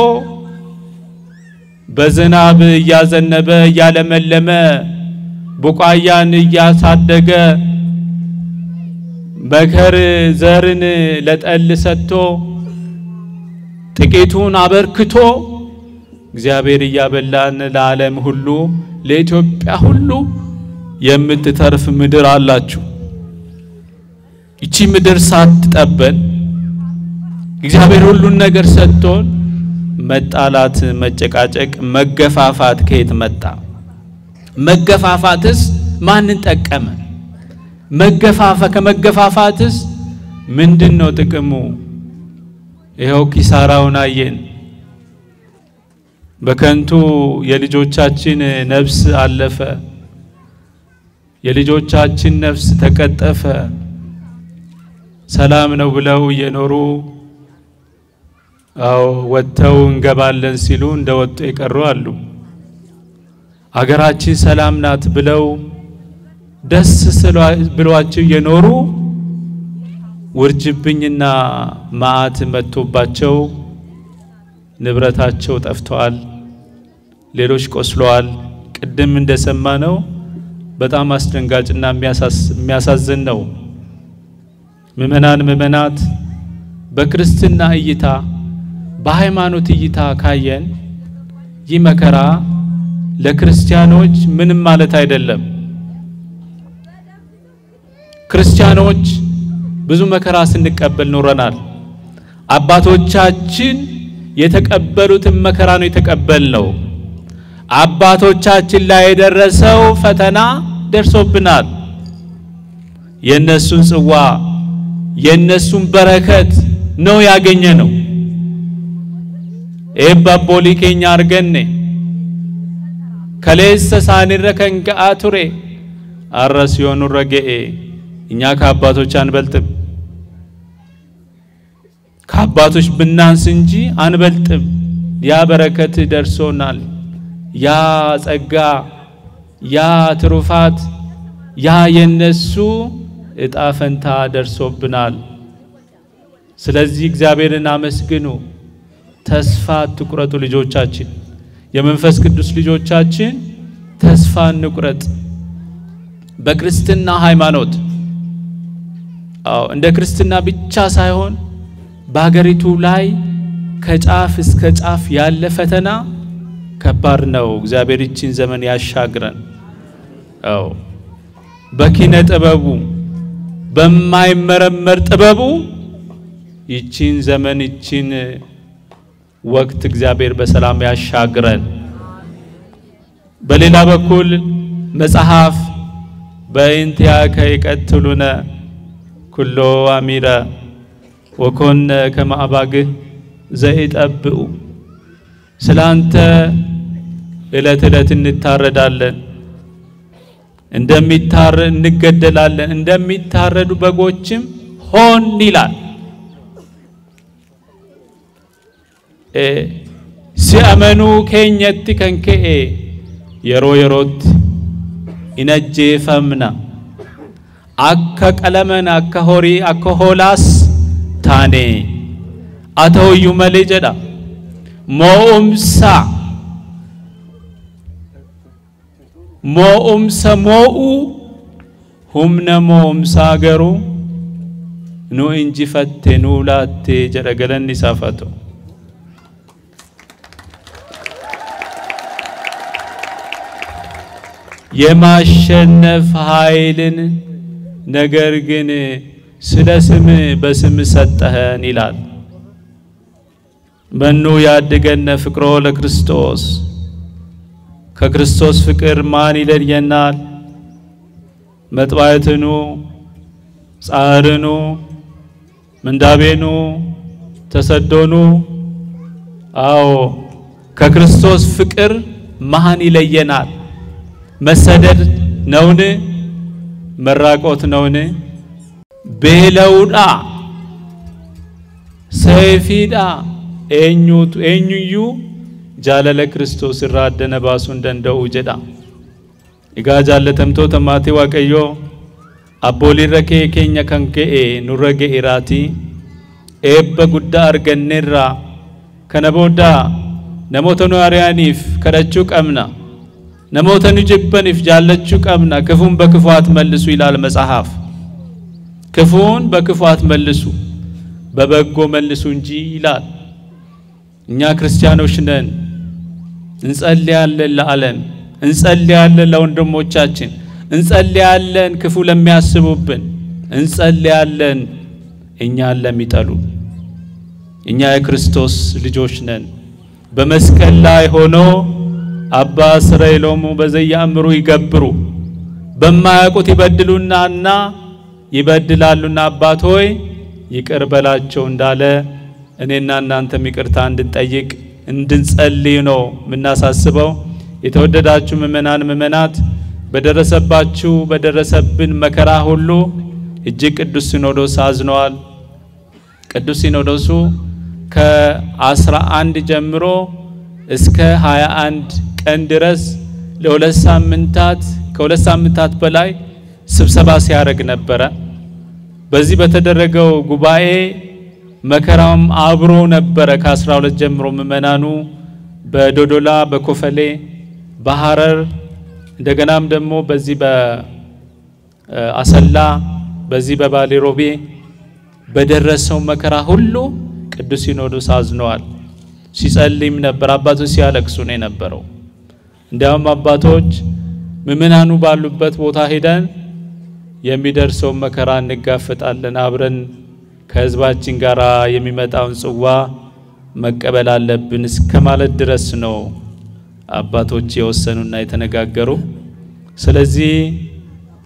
በዝናብ ያዘነበ ያለመለመ ቡቃያን ያሳደገ በከር ዘርን ለጠል ሰጥቶ ጥቂቱን አበርክቶ እግዚአብሔር ያበላን ለዓለም ሁሉ ለኢትዮጵያ ሁሉ የምትተርፍ ምድር አላችሁ እቺ ምድር ሳትጠበን እግዚአብሔር ሁሉን ነገር ሰጥቶን መጣላት መጨቃጨቅ መገፋፋት ከየት መጣ መገፋፋትስ ማንን ጠቀመ ከመገፋፋትስ ምንድነው ጥቅሙ ይሄው ኪሳራውን አየን በከንቱ የልጆቻችን ነፍስ አለፈ የልጆቻችን ነፍስ ተቀጠፈ ሰላም ነው ብለው የኖሩ አዎ ወጥተው እንገባለን ሲሉ እንደወጡ የቀሩ አሉ። አገራችን ሰላም ናት ብለው ደስ ብሏቸው የኖሩ ውርጅብኝና ማአት መጥቶባቸው ንብረታቸው ጠፍቷል፣ ሌሎች ቆስለዋል። ቅድም እንደሰማነው በጣም አስደንጋጭና የሚያሳዝን ነው። ምእመናት በክርስትና እይታ በሃይማኖት እይታ ካየን ይህ መከራ ለክርስቲያኖች ምንም ማለት አይደለም። ክርስቲያኖች ብዙ መከራ ስንቀበል ኖረናል። አባቶቻችን የተቀበሉትን መከራ ነው የተቀበልነው። አባቶቻችን ላይ የደረሰው ፈተና ደርሶብናል። የነሱን ጽዋ የነሱን በረከት ነው ያገኘነው። ኤባቦሊ ኬኛ አርገኔ ከሌሰ ሳኒረ ከንገአቱሬ አረሲዮኑ ረገኤ እኛ ከአባቶች አንበልጥም። ከአባቶች ብናንስ እንጂ አንበልጥም። ያ በረከት ደርሶናል። ያ ጸጋ ያ ትሩፋት ያ የነሱ እጣ ፈንታ ደርሶብናል። ስለዚህ እግዚአብሔርን አመስግኑ። ተስፋ አትቁረጡ ልጆቻችን፣ የመንፈስ ቅዱስ ልጆቻችን ተስፋ እንቁረጥ። በክርስትና ሃይማኖት እንደ ክርስትና ብቻ ሳይሆን በአገሪቱ ላይ ከጫፍ እስከ ጫፍ ያለ ፈተና ከባድ ነው። እግዚአብሔር ይችን ዘመን ያሻግረን። በኪነ ጥበቡ በማይመረመር ጥበቡ ይችን ዘመን ይችን ወቅት እግዚአብሔር በሰላም ያሻግረን። በሌላ በኩል መጽሐፍ በእንቲአከ ይቀትሉነ ኩሎ አሚረ ወኮነ ከማዕባግህ ዘይጠብኡ ስላንተ እለት እለት እንታረዳለን፣ እንገደላለን፣ እንደሚታረዱ በጎችም ሆን ይላል። ሲአመኑ ከኘት ከንከኤ የሮት ኢነጄፈምና አከ ቀለመን አከ ሆሪ አከ ሆላስ ታኔ አተውዩ መለጀዳ ሞኡምሳ ሞኡ ሁምነ ሞኡምሳ ገሩ ኑ እንጂፈቴ ኑ ላቴ ጀረገለን ይሳፈቶ የማሸነፍ ኃይልን ነገር ግን ስለ ስም በስም ሰጠህን ይላል። መኑ ያድገነ ፍቅሮ ለክርስቶስ ከክርስቶስ ፍቅር ማን ይለየናል? መጥባይትኑ ጻርኑ ምንዳቤኑ ተሰዶኑ አዎ ከክርስቶስ ፍቅር ማን ይለየናል? መሰደድ ነውን? መራቆት ነውን? ቤለውዳ ሰይፊዳ ኤኙዩ ጃለለ ክርስቶስ ራደነ ባሱ እንደንደው ጀዳ ኢጋ ጃለተምቶ ተማቲ ዋቀዮ አቦሊ ረኬ ኬኛ ከንከኤ ኑረገ ኢራቲ ኤበ ጉዳ አርገኔራ ከነቦዳ ነሞተኑ አርያኒፍ ከደቹ ቀምና ነሞተኑ ጅበኒፍ ጃለቹ ቀምና ክፉን በክፉት መልሱ ይላል መጽሐፍ። ክፉን በክፉት መልሱ በበጎ መልሱ እንጂ ይላል። እኛ ክርስቲያኖች ነን። እንጸልያለን ለዓለም፣ እንጸልያለን ለወንድሞቻችን፣ እንጸልያለን ክፉ ለሚያስቡብን፣ እንጸልያለን እኛን ለሚጠሉ። እኛ የክርስቶስ ልጆች ነን። በመስቀል ላይ ሆኖ አባ እስራኤሎሙ በዘያምሩ ይገብሩ በማያውቁት ይበድሉናና ይበድላሉና አባት ሆይ ይቅር በላቸው እንዳለ እኔና እናንተም ይቅርታ እንድንጠይቅ እንድንጸልይ ነው የምናሳስበው። የተወደዳችሁ ምእመናት በደረሰብን መከራ ሁሉ እጅግ ቅዱስ ሲኖዶስ አዝነዋል። ቅዱስ ሲኖዶሱ ከ11 ጀምሮ እስከ 21 ቀን ድረስ ለሁለት ሳምንታት በላይ ስብሰባ ሲያደርግ ነበረ። በዚህ በተደረገው ጉባኤ መከራም አብሮ ነበረ። ከ12 ጀምሮ ምእመናኑ በዶዶላ በኮፈሌ በሐረር እንደገናም ደግሞ በዚህ በአሰላ በዚህ በባሌ ሮቤ በደረሰው መከራ ሁሉ ቅዱስ ሲኖዶስ አዝነዋል። ሲጸልይም ነበር። አባቶች ሲያለቅሱ ነው የነበረው። እንዲያውም አባቶች ምእመናኑ ባሉበት ቦታ ሄደን የሚደርሰው መከራ እንጋፈጣለን፣ አብረን ከህዝባችን ጋር የሚመጣውን ጽዋ መቀበል አለብን እስከማለት ድረስ ነው አባቶች የወሰኑና የተነጋገሩ። ስለዚህ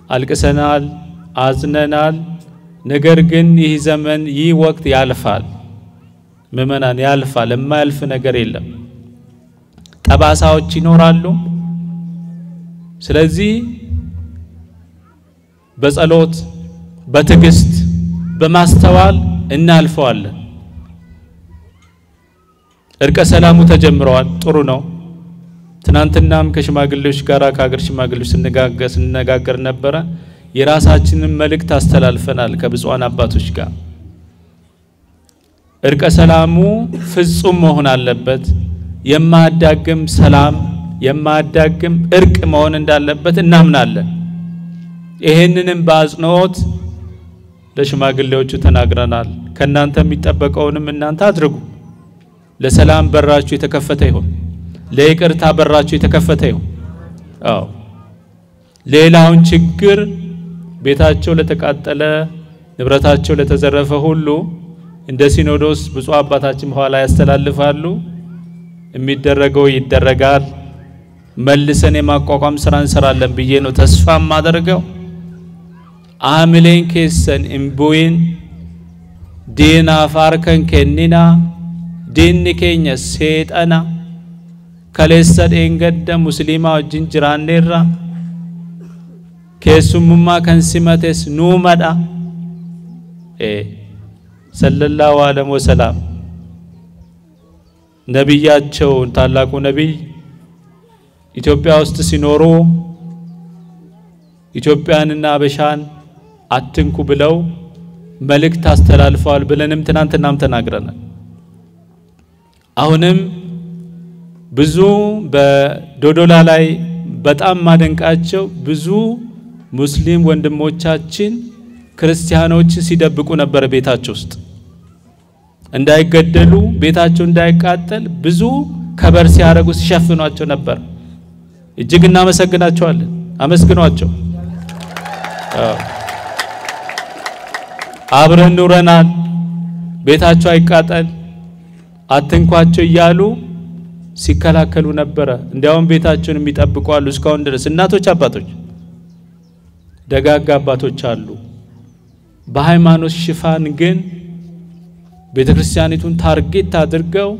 አልቅሰናል፣ አዝነናል። ነገር ግን ይህ ዘመን ይህ ወቅት ያልፋል። ምእመናን ያልፋል። የማያልፍ ነገር የለም። ጠባሳዎች ይኖራሉ። ስለዚህ በጸሎት በትዕግስት በማስተዋል እናልፈዋለን። እርቀ ሰላሙ ተጀምሯል። ጥሩ ነው። ትናንትናም ከሽማግሌዎች ጋር ከሀገር ሽማግሌዎች ስንነጋገር ነበረ። የራሳችንን መልእክት አስተላልፈናል ከብፁዓን አባቶች ጋር። እርቀ ሰላሙ ፍጹም መሆን አለበት። የማያዳግም ሰላም የማያዳግም እርቅ መሆን እንዳለበት እናምናለን። ይሄንንም በአጽንኦት ለሽማግሌዎቹ ተናግረናል። ከናንተ የሚጠበቀውንም እናንተ አድርጉ። ለሰላም በራችሁ የተከፈተ ይሁን። ለይቅርታ በራችሁ የተከፈተ ይሁን። ሌላውን ችግር ቤታቸው ለተቃጠለ ንብረታቸው ለተዘረፈ ሁሉ እንደ ሲኖዶስ ብፁዕ አባታችን በኋላ ያስተላልፋሉ። የሚደረገው ይደረጋል። መልሰን የማቋቋም ስራ እንሰራለን ብዬ ነው ተስፋ ማደርገው። አምሌን ከሰን እምቦይን ዲና ፋርከን ከኒና ዲን ከኛ ሰይጣና ከለሰ ደንገደ ሙስሊማ ወጅን ጅራኔራ ከሱሙማ ከንሲመተስ ኑመዳ ሰለላሁ ዐለይሂ ወሰለም ነብያቸው ታላቁ ነብይ ኢትዮጵያ ውስጥ ሲኖሩ ኢትዮጵያንና አበሻን አትንኩ ብለው መልእክት አስተላልፈዋል ብለንም ትናንትናም ተናግረናል። አሁንም ብዙ በዶዶላ ላይ በጣም ማደንቃቸው ብዙ ሙስሊም ወንድሞቻችን ክርስቲያኖች ሲደብቁ ነበር ቤታቸው ውስጥ እንዳይገደሉ ቤታቸው እንዳይቃጠል ብዙ ከበር ሲያረጉ ሲሸፍኗቸው ነበር። እጅግ እናመሰግናቸዋለን። አመስግኗቸው። አብረን ኑረናል፣ ቤታቸው አይቃጠል አትንኳቸው እያሉ ሲከላከሉ ነበር። እንዲያውም ቤታቸውን የሚጠብቁ አሉ እስካሁን ድረስ እናቶች አባቶች ደጋጋ አባቶች አሉ። በሃይማኖት ሽፋን ግን ቤተክርስቲያኒቱን ታርጌት አድርገው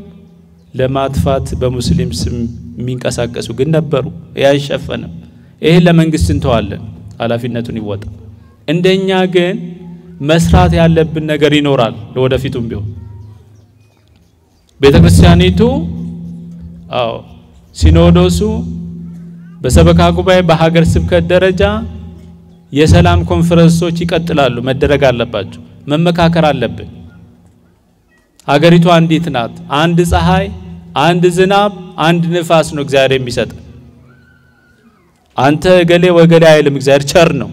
ለማጥፋት በሙስሊም ስም የሚንቀሳቀሱ ግን ነበሩ። ያይሸፈንም ይሄ ለመንግስት እንተዋለን፣ ኃላፊነቱን ይወጣ። እንደኛ ግን መስራት ያለብን ነገር ይኖራል። ለወደፊቱም ቢሆን ቤተክርስቲያኒቱ ሲኖዶሱ በሰበካ ጉባኤ በሀገር ስብከት ደረጃ የሰላም ኮንፈረንሶች ይቀጥላሉ፣ መደረግ አለባቸው። መመካከር አለብን። ሀገሪቱ አንዲት ናት። አንድ ፀሐይ፣ አንድ ዝናብ፣ አንድ ንፋስ ነው እግዚአብሔር የሚሰጥ። አንተ ገሌ ወገሌ አይልም። እግዚአብሔር ቸር ነው።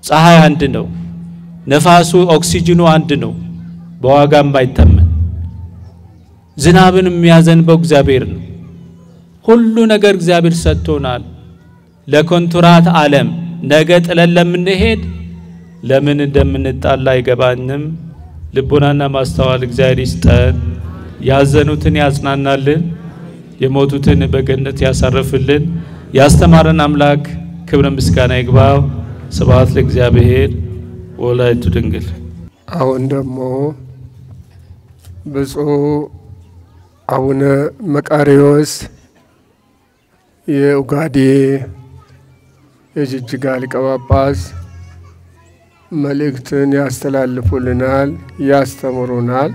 ፀሐይ አንድ ነው። ነፋሱ ኦክሲጅኑ አንድ ነው፣ በዋጋም ባይተመን። ዝናብን የሚያዘንበው እግዚአብሔር ነው። ሁሉ ነገር እግዚአብሔር ሰጥቶናል። ለኮንትራት ዓለም ነገ ጥለን ለምንሄድ ለምን እንደምንጣላ አይገባንም። ልቦናና ማስተዋል እግዚአብሔር ይስጠን። ያዘኑትን ያጽናናልን፣ የሞቱትን በገነት ያሳርፍልን። ያስተማረን አምላክ ክብር ምስጋና ይግባው። ስብሐት ለእግዚአብሔር ወለወላዲቱ ድንግል። አሁን ደግሞ ብፁዕ አቡነ መቃርዮስ የኡጋዴ የጅጅጋ ሊቀ ጳጳስ መልእክትን ያስተላልፉልናል፣ ያስተምሩናል።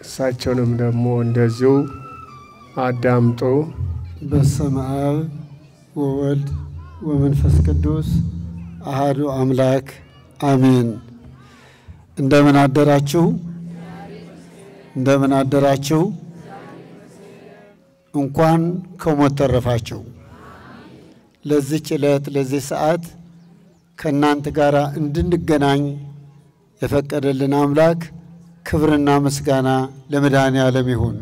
እሳቸውንም ደግሞ እንደዚሁ አዳምጦ በስመ አብ ወወልድ ወመንፈስ ቅዱስ አሐዱ አምላክ አሜን። እንደምን አደራችሁ? እንደምን አደራችሁ? እንኳን ከሞት ተረፋችሁ። ለዚህ ዕለት ለዚህ ሰዓት ከእናንተ ጋር እንድንገናኝ የፈቀደልን አምላክ ክብርና ምስጋና ለመድኃኔዓለም ይሁን።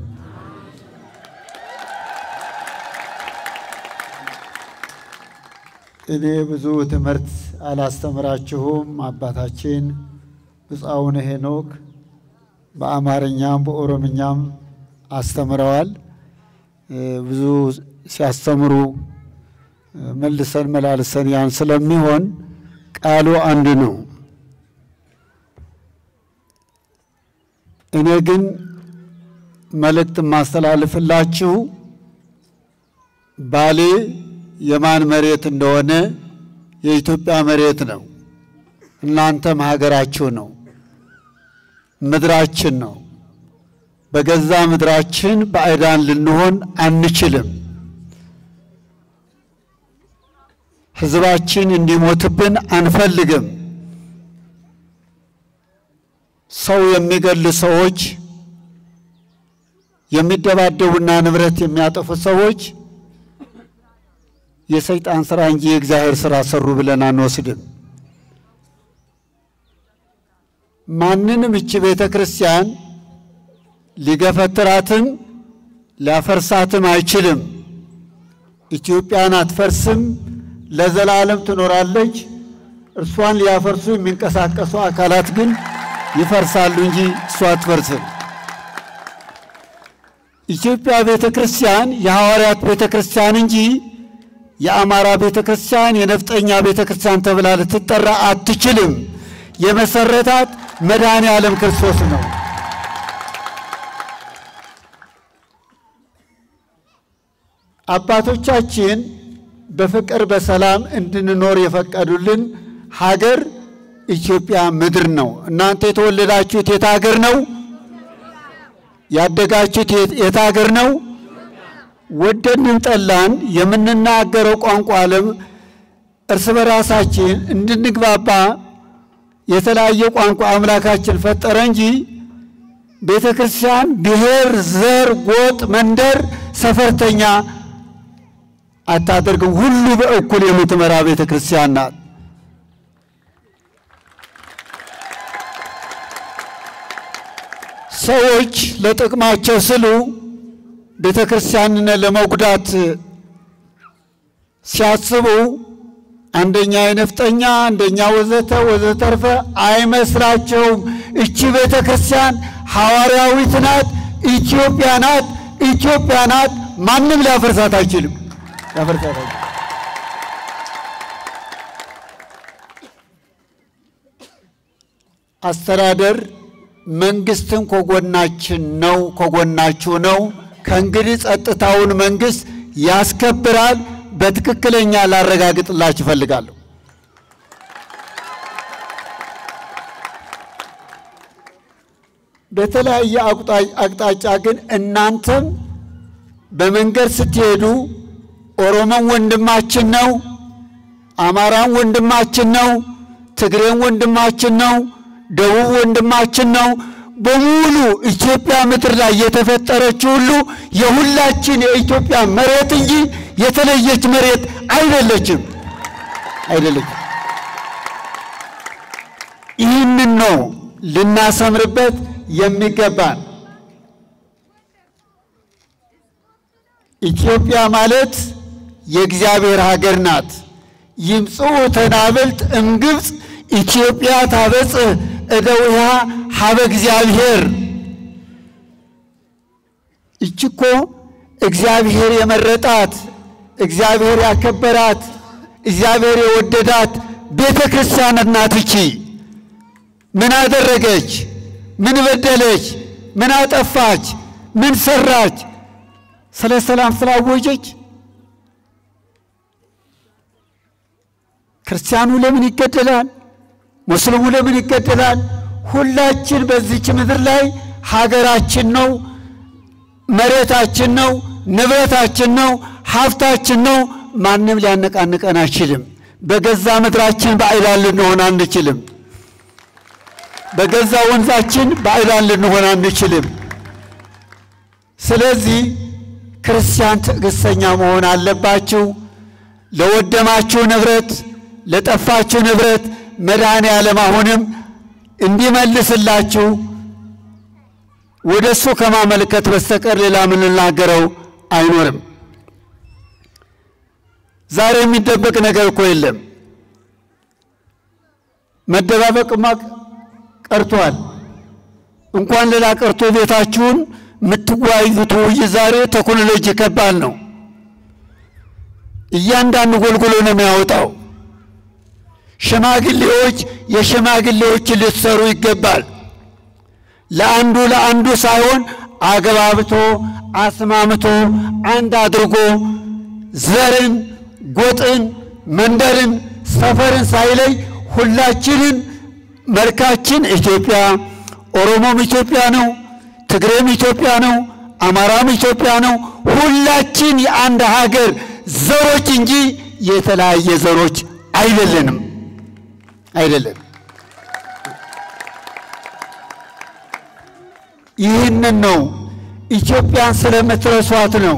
እኔ ብዙ ትምህርት አላስተምራችሁም። አባታችን ብፁዕ አቡነ ሄኖክ በአማርኛም በኦሮምኛም አስተምረዋል። ብዙ ሲያስተምሩ መልሰን መላልሰን ያን ስለሚሆን ቃሉ አንድ ነው። እኔ ግን መልእክት ማስተላልፍላችሁ ባሌ የማን መሬት እንደሆነ የኢትዮጵያ መሬት ነው። እናንተም ሀገራችሁ ነው፣ ምድራችን ነው። በገዛ ምድራችን ባዕዳን ልንሆን አንችልም። ሕዝባችን እንዲሞትብን አንፈልግም። ሰው የሚገሉ ሰዎች፣ የሚደባደቡና ንብረት የሚያጠፉ ሰዎች የሰይጣን ሥራ እንጂ የእግዚአብሔር ሥራ ሰሩ ብለን አንወስድም። ማንንም እቺ ቤተ ክርስቲያን ሊገፈትራትም ሊያፈርሳትም አይችልም። ኢትዮጵያን አትፈርስም፣ ለዘላለም ትኖራለች። እርሷን ሊያፈርሱ የሚንቀሳቀሱ አካላት ግን ይፈርሳሉ እንጂ እሷ አትፈርስም። ኢትዮጵያ ቤተ ክርስቲያን የሐዋርያት ቤተ ክርስቲያን እንጂ የአማራ ቤተ ክርስቲያን የነፍጠኛ ቤተ ክርስቲያን ተብላ ልትጠራ አትችልም። የመሰረታት መድኃኔዓለም ክርስቶስ ነው። አባቶቻችን በፍቅር በሰላም እንድንኖር የፈቀዱልን ሀገር ኢትዮጵያ ምድር ነው። እናንተ የተወለዳችሁት የት ሀገር ነው? ያደጋችሁት የት ሀገር ነው? ወደድንም ጠላን የምንናገረው ቋንቋ ዓለም እርስ በራሳችን እንድንግባባ የተለያየ ቋንቋ አምላካችን ፈጠረ እንጂ ቤተ ክርስቲያን ብሔር፣ ዘር፣ ጎጥ፣ መንደር፣ ሰፈርተኛ አታደርግም። ሁሉ በእኩል የምትመራ ቤተ ክርስቲያን ናት። ሰዎች ለጥቅማቸው ስሉ ቤተ ክርስቲያንን ለመጉዳት ሲያስቡ አንደኛ የነፍጠኛ አንደኛ ወዘተ ወዘተርፈ አይመስላቸውም። እቺ ቤተ ክርስቲያን ሐዋርያዊት ናት፣ ኢትዮጵያ ናት፣ ኢትዮጵያ ናት። ማንም ሊያፈርሳት አይችልም። አስተዳደር መንግስትን ከጎናችን ነው፣ ከጎናችሁ ነው። ከእንግዲህ ጸጥታውን መንግስት ያስከብራል። በትክክለኛ ላረጋግጥላችሁ እፈልጋለሁ። በተለያየ አቅጣጫ ግን እናንተም በመንገድ ስትሄዱ ኦሮሞን ወንድማችን ነው፣ አማራን ወንድማችን ነው፣ ትግሬን ወንድማችን ነው፣ ደቡብ ወንድማችን ነው። በሙሉ ኢትዮጵያ ምድር ላይ የተፈጠረች ሁሉ የሁላችን የኢትዮጵያ መሬት እንጂ የተለየች መሬት አይደለችም። ይህንን ነው ልናሰምርበት የሚገባን። ኢትዮጵያ ማለት የእግዚአብሔር ሀገር ናት። ይምጽኡ ተናብልት እምግብፅ ኢትዮጵያ ታበጽሕ እደዊሃ ሀበ እግዚአብሔር። እችኮ እግዚአብሔር የመረጣት፣ እግዚአብሔር ያከበራት፣ እግዚአብሔር የወደዳት ቤተ ክርስቲያን ናት። እቺ ምን አደረገች? ምን በደለች? ምን አጠፋች? ምን ሰራች? ስለ ሰላም ስላወጀች ክርስቲያኑ ለምን ይገደላል? ሙስሊሙ ለምን ይገደላል? ሁላችን በዚች ምድር ላይ ሀገራችን ነው፣ መሬታችን ነው፣ ንብረታችን ነው፣ ሀብታችን ነው። ማንም ሊያነቃንቀን አይችልም። በገዛ ምድራችን ባዕዳን ልንሆን አንችልም። በገዛ ወንዛችን ባዕዳን ልንሆን አንችልም። ስለዚህ ክርስቲያን ትዕግስተኛ መሆን አለባችሁ። ለወደማችሁ ንብረት፣ ለጠፋችሁ ንብረት መድኃኔዓለም አሁንም እንዲመልስላችሁ ወደሱ ከማመልከት በስተቀር ሌላ ምን ልናገረው አይኖርም። ዛሬ የሚደበቅ ነገር እኮ የለም። መደባበቅማ ቀርቷል። እንኳን ሌላ ቀርቶ ቤታችሁን የምትወያዩት ውይይት ዛሬ ቴክኖሎጂ ከባድ ነው። እያንዳንዱ ጎልጎሎ ነው የሚያወጣው። ሽማግሌዎች የሽማግሌዎች ልትሰሩ ይገባል። ለአንዱ ሳይሆን አገባብቶ አስማምቶ አንድ አድርጎ ዘርን፣ ጎጥን፣ መንደርን፣ ሰፈርን ሳይለይ ሁላችንን መልካችን ኢትዮጵያ፣ ኦሮሞም ኢትዮጵያ ነው፣ ትግሬም ኢትዮጵያ ነው፣ አማራም ኢትዮጵያ ነው። ሁላችን የአንድ ሀገር ዘሮች እንጂ የተለያየ ዘሮች አይደለንም። ይህንን ነው ኢትዮጵያን ስለምትረሷት ነው።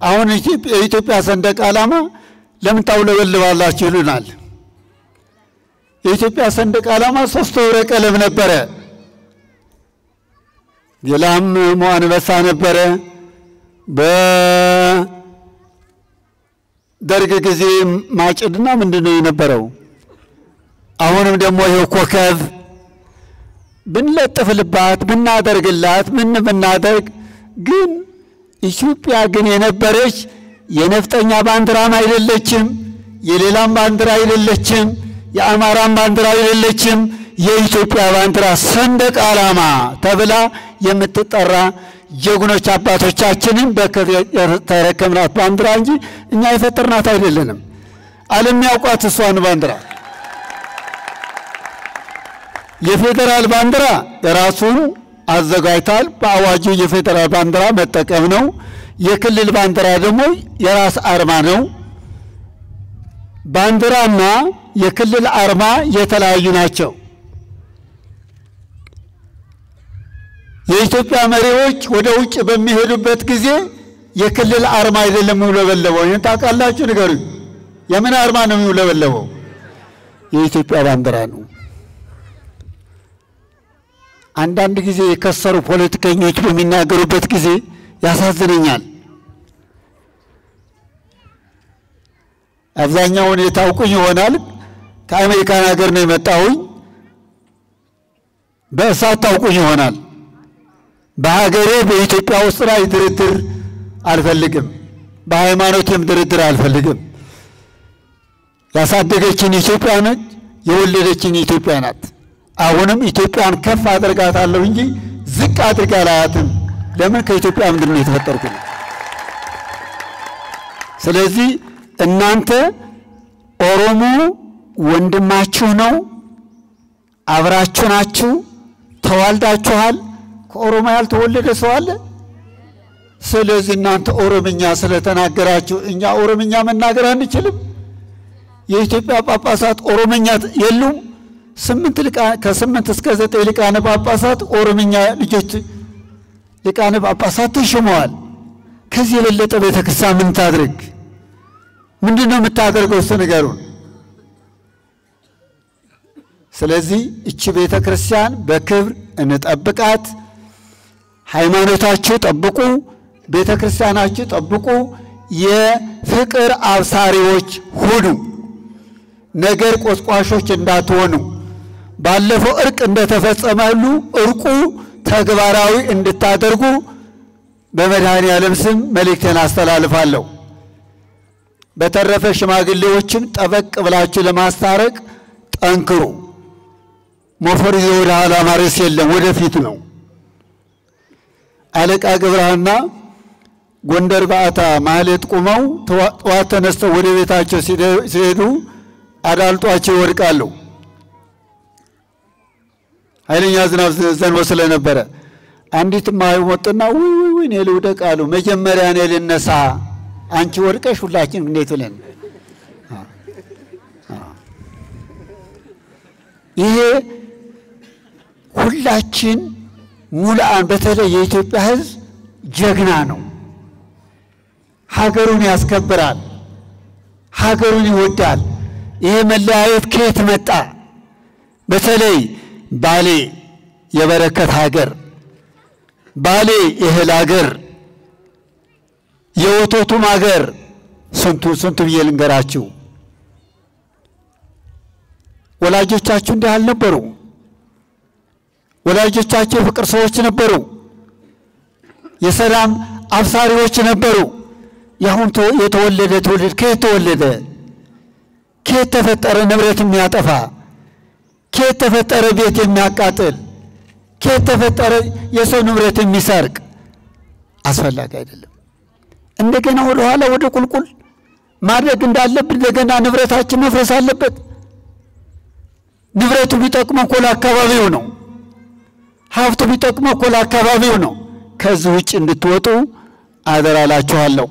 አሁን የኢትዮጵያ ሰንደቅ ዓላማ ለምን ታውለበልባላችሁ ይሉናል። የኢትዮጵያ ሰንደቅ ዓላማ 3 ወረ ቀለም ነበረ። የላም አንበሳ ነበረ። በደርግ ጊዜ ማጭድና ምንድነው የነበረው? አሁንም ደግሞ ይሄው ኮከብ ብንለጥፍልባት ብናደርግላት ምን ብናደርግ ግን ኢትዮጵያ ግን የነበረች የነፍጠኛ ባንዲራም አይደለችም፣ የሌላም ባንዲራ አይደለችም፣ የአማራም ባንዲራ አይደለችም። የኢትዮጵያ ባንዲራ ሰንደቅ ዓላማ ተብላ የምትጠራ ጀግኖች አባቶቻችንን በተረከምናት ባንዲራ እንጂ እኛ የፈጠርናት አይደለንም። ዓለም ያውቃት እሷን ባንዲራ። የፌደራል ባንዲራ የራሱን አዘጋጅቷል። በአዋጁ የፌደራል ባንዲራ መጠቀም ነው። የክልል ባንዲራ ደግሞ የራስ አርማ ነው። ባንዲራና የክልል አርማ የተለያዩ ናቸው። የኢትዮጵያ መሪዎች ወደ ውጭ በሚሄዱበት ጊዜ የክልል አርማ አይደለም የሚውለበለበው። ይሄን ታውቃላችሁ? ንገሩኝ። የምን አርማ ነው የሚውለበለበው? የኢትዮጵያ ባንዲራ ነው። አንዳንድ ጊዜ የከሰሩ ፖለቲከኞች በሚናገሩበት ጊዜ ያሳዝነኛል። አብዛኛውን የታውቁኝ ይሆናል። ከአሜሪካን ሀገር ነው የመጣሁኝ። በእሳት ታውቁኝ ይሆናል። በሀገሬ በኢትዮጵያ ውስጥ ላይ ድርድር አልፈልግም። በሃይማኖትም ድርድር አልፈልግም። ያሳደገችን ኢትዮጵያ ነች፣ የወለደችን ኢትዮጵያ ናት። አሁንም ኢትዮጵያን ከፍ አድርጋታለሁ እንጂ ዝቅ አድርጋ አላያትም። ለምን? ከኢትዮጵያ ምድር ነው የተፈጠርኩት። ስለዚህ እናንተ ኦሮሞ ወንድማችሁ ነው፣ አብራችሁ ናችሁ፣ ተዋልዳችኋል። ከኦሮሞ ያልተወለደ ሰው አለ? ስለዚህ እናንተ ኦሮምኛ ስለተናገራችሁ እኛ ኦሮምኛ መናገር አንችልም? የኢትዮጵያ ጳጳሳት ኦሮምኛ የሉም? ከ8 እስከ 9 ሊቃነ ጳጳሳት ኦሮምኛ ልጆች ሊቃነ ጳጳሳት ተሾመዋል። ከዚህ የበለጠ ቤተክርስቲያን ምን ታድርግ? ምንድነው የምታደርገው? እሱ ንገሩን። ስለዚህ እቺ ቤተክርስቲያን በክብር እንጠብቃት። ሃይማኖታችሁ ጠብቁ፣ ቤተክርስቲያናችሁ ጠብቁ። የፍቅር አብሳሪዎች ሁኑ፣ ነገር ቆስቋሾች እንዳትሆኑ። ባለፈው እርቅ እንደተፈጸመ ሁሉ እርቁ ተግባራዊ እንድታደርጉ በመድኃኔዓለም ስም መልእክቴን አስተላልፋለሁ። በተረፈ ሽማግሌዎችን ጠበቅ ብላችሁ ለማስታረቅ ጠንክሩ። ሞፈር ይዞ ወደ ኋላ ማረስ የለም፣ ወደፊት ነው። አለቃ ገብረሃና ጎንደር በአታ ማህሌት ቁመው ጠዋት ተነስተው ወደ ቤታቸው ሲሄዱ አዳልጧቸው ይወድቃሉ። ኃይለኛ ዝናብ ዘንቦ ስለነበረ አንዲት ማይ ወጥና ወይ እኔ ልውደቅ አሉ። መጀመሪያ እኔ ልነሳ አንቺ ወድቀሽ ሁላችን እንዴት ብለን ይሄ ሁላችን ሙላን በተለይ የኢትዮጵያ ሕዝብ ጀግና ነው። ሀገሩን ያስከብራል፣ ሀገሩን ይወዳል። ይሄ መለያየት ከየት መጣ? በተለይ ባሌ የበረከት ሀገር፣ ባሌ የእህል ሀገር፣ የወተቱም ሀገር ስንቱ ብዬ ልንገራችሁ። ወላጆቻችሁ እንዲህ አልነበሩ። ወላጆቻቸው የፍቅር ሰዎች ነበሩ፣ የሰላም አብሳሪዎች ነበሩ። ያሁን የተወለደ ትውልድ ከየት ተወለደ? ከየት ተፈጠረ? ንብረት የሚያጠፋ ከየት ተፈጠረ? ቤት የሚያቃጥል ከየት ተፈጠረ? የሰው ንብረት የሚሰርቅ። አስፈላጊ አይደለም። እንደገና ወደ ኋላ ወደ ቁልቁል ማድረግ እንዳለብን እንደገና ንብረታችን መፍረስ አለበት። ንብረቱ ቢጠቅመው እኮ ለአካባቢው ነው። ሀብቱ ቢጠቅመው እኮ ለአካባቢው ነው። ከዚህ ውጭ እንድትወጡ አደራላችኋለሁ።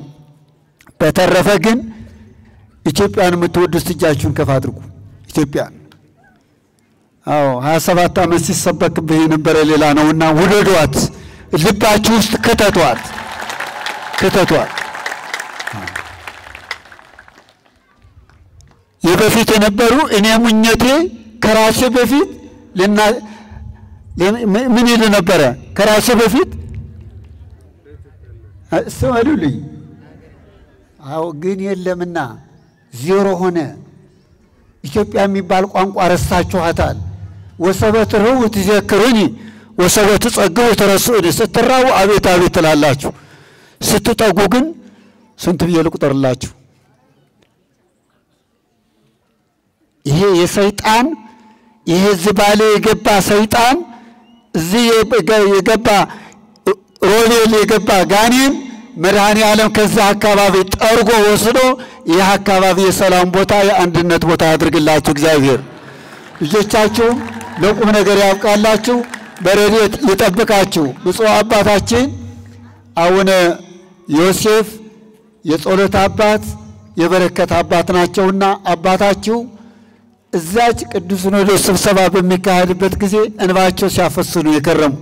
በተረፈ ግን ኢትዮጵያን የምትወዱት እጃችሁን ከፍ አድርጉ። ኢትዮጵያን 27 ዓመት ሲሰበክብህ የነበረ ሌላ ነውና ውደዷት፣ ልባችሁ ውስጥ ከተቷት። የበፊት የነበሩ እኔ ሙኘቴ ከራሴ በፊት ምን ይል ነበረ? ከራሴ በፊት ሰዋሉልኝ። ግን የለምና ዜሮ ሆነ። ኢትዮጵያ የሚባል ቋንቋ ረሳችኋታል። ወሰበት ረው ትዘክሩኒ ወሰበት ጸግቡ ተረሱኒ። ስትራው አቤት አቤት ትላላችሁ፣ ስትጠጉ ግን ስንት ብዬ ልቁጠርላችሁ? ይሄ የሰይጣን ይሄ ዝባሌ የገባ ሰይጣን እዚህ የገባ ሮቤል የገባ ጋኔን መድኃኔ ዓለም ከዛ አካባቢ ጠርጎ ወስዶ ይህ አካባቢ የሰላም ቦታ የአንድነት ቦታ ያድርግላችሁ። እግዚአብሔር ልጆቻችሁ ለቁም ነገር ያብቃላችሁ፣ በረድኤት ይጠብቃችሁ። ብፁዕ አባታችን አቡነ ዮሴፍ የጸሎት አባት የበረከት አባት ናቸውና አባታችሁ እዛች ቅዱስ ሲኖዶስ ስብሰባ በሚካሄድበት ጊዜ እንባቸው ሲያፈስኑ የከረሙ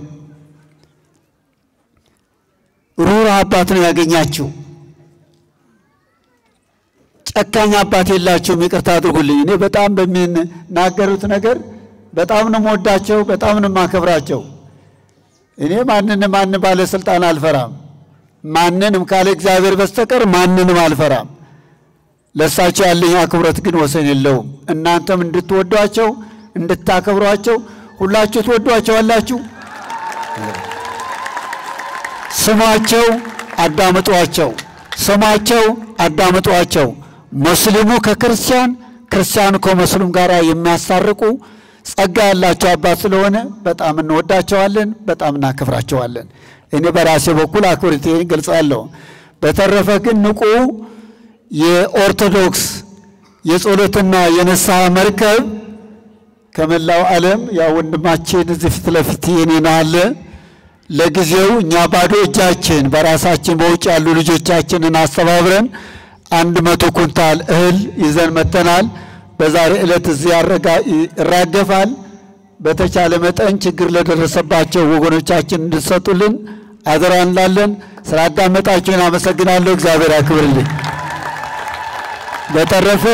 ሩር አባት ነው ያገኛችሁ። ጨካኝ አባት የላችሁም። ይቅርታ አድርጉልኝ። እኔ በጣም በሚናገሩት ነገር በጣም ነው የምወዳቸው፣ በጣም ነው የማከብራቸው። እኔ ማንንም ባለስልጣን አልፈራም። ማንንም ካለ እግዚአብሔር በስተቀር ማንንም አልፈራም። ለሳቸው ያለኝ አክብሮት ግን ወሰን የለውም። እናንተም እንድትወዷቸው እንድታከብሯቸው ሁላችሁ ትወዷቸዋላችሁ። ስማቸው አዳምጧቸው፣ ስማቸው አዳምጧቸው። ሙስሊሙ ከክርስቲያን ክርስቲያኑ ከሙስሊም ጋር የሚያሳርቁ ጸጋ ያላቸው አባት ስለሆነ በጣም እንወዳቸዋለን፣ በጣም እናከብራቸዋለን። እኔ በራሴ በኩል አክብሮቴን ገልጻለሁ። በተረፈ ግን ንቁ የኦርቶዶክስ የጸሎትና የንስሐ መርከብ ከመላው ዓለም ያ ወንድማችን እዚህ ፊት ለፊት የኔና አለ። ለጊዜው እኛ ባዶ እጃችን በራሳችን በውጭ ያሉ ልጆቻችንን አስተባብረን 100 ኩንታል እህል ይዘን መተናል። በዛሬ ዕለት እዚህ ይራገፋል። በተቻለ መጠን ችግር ለደረሰባቸው ወገኖቻችን እንድትሰጡልን አደራ እንላለን። ስላዳመጣችሁን አመሰግናለሁ። እግዚአብሔር ያክብርልኝ። በተረፈ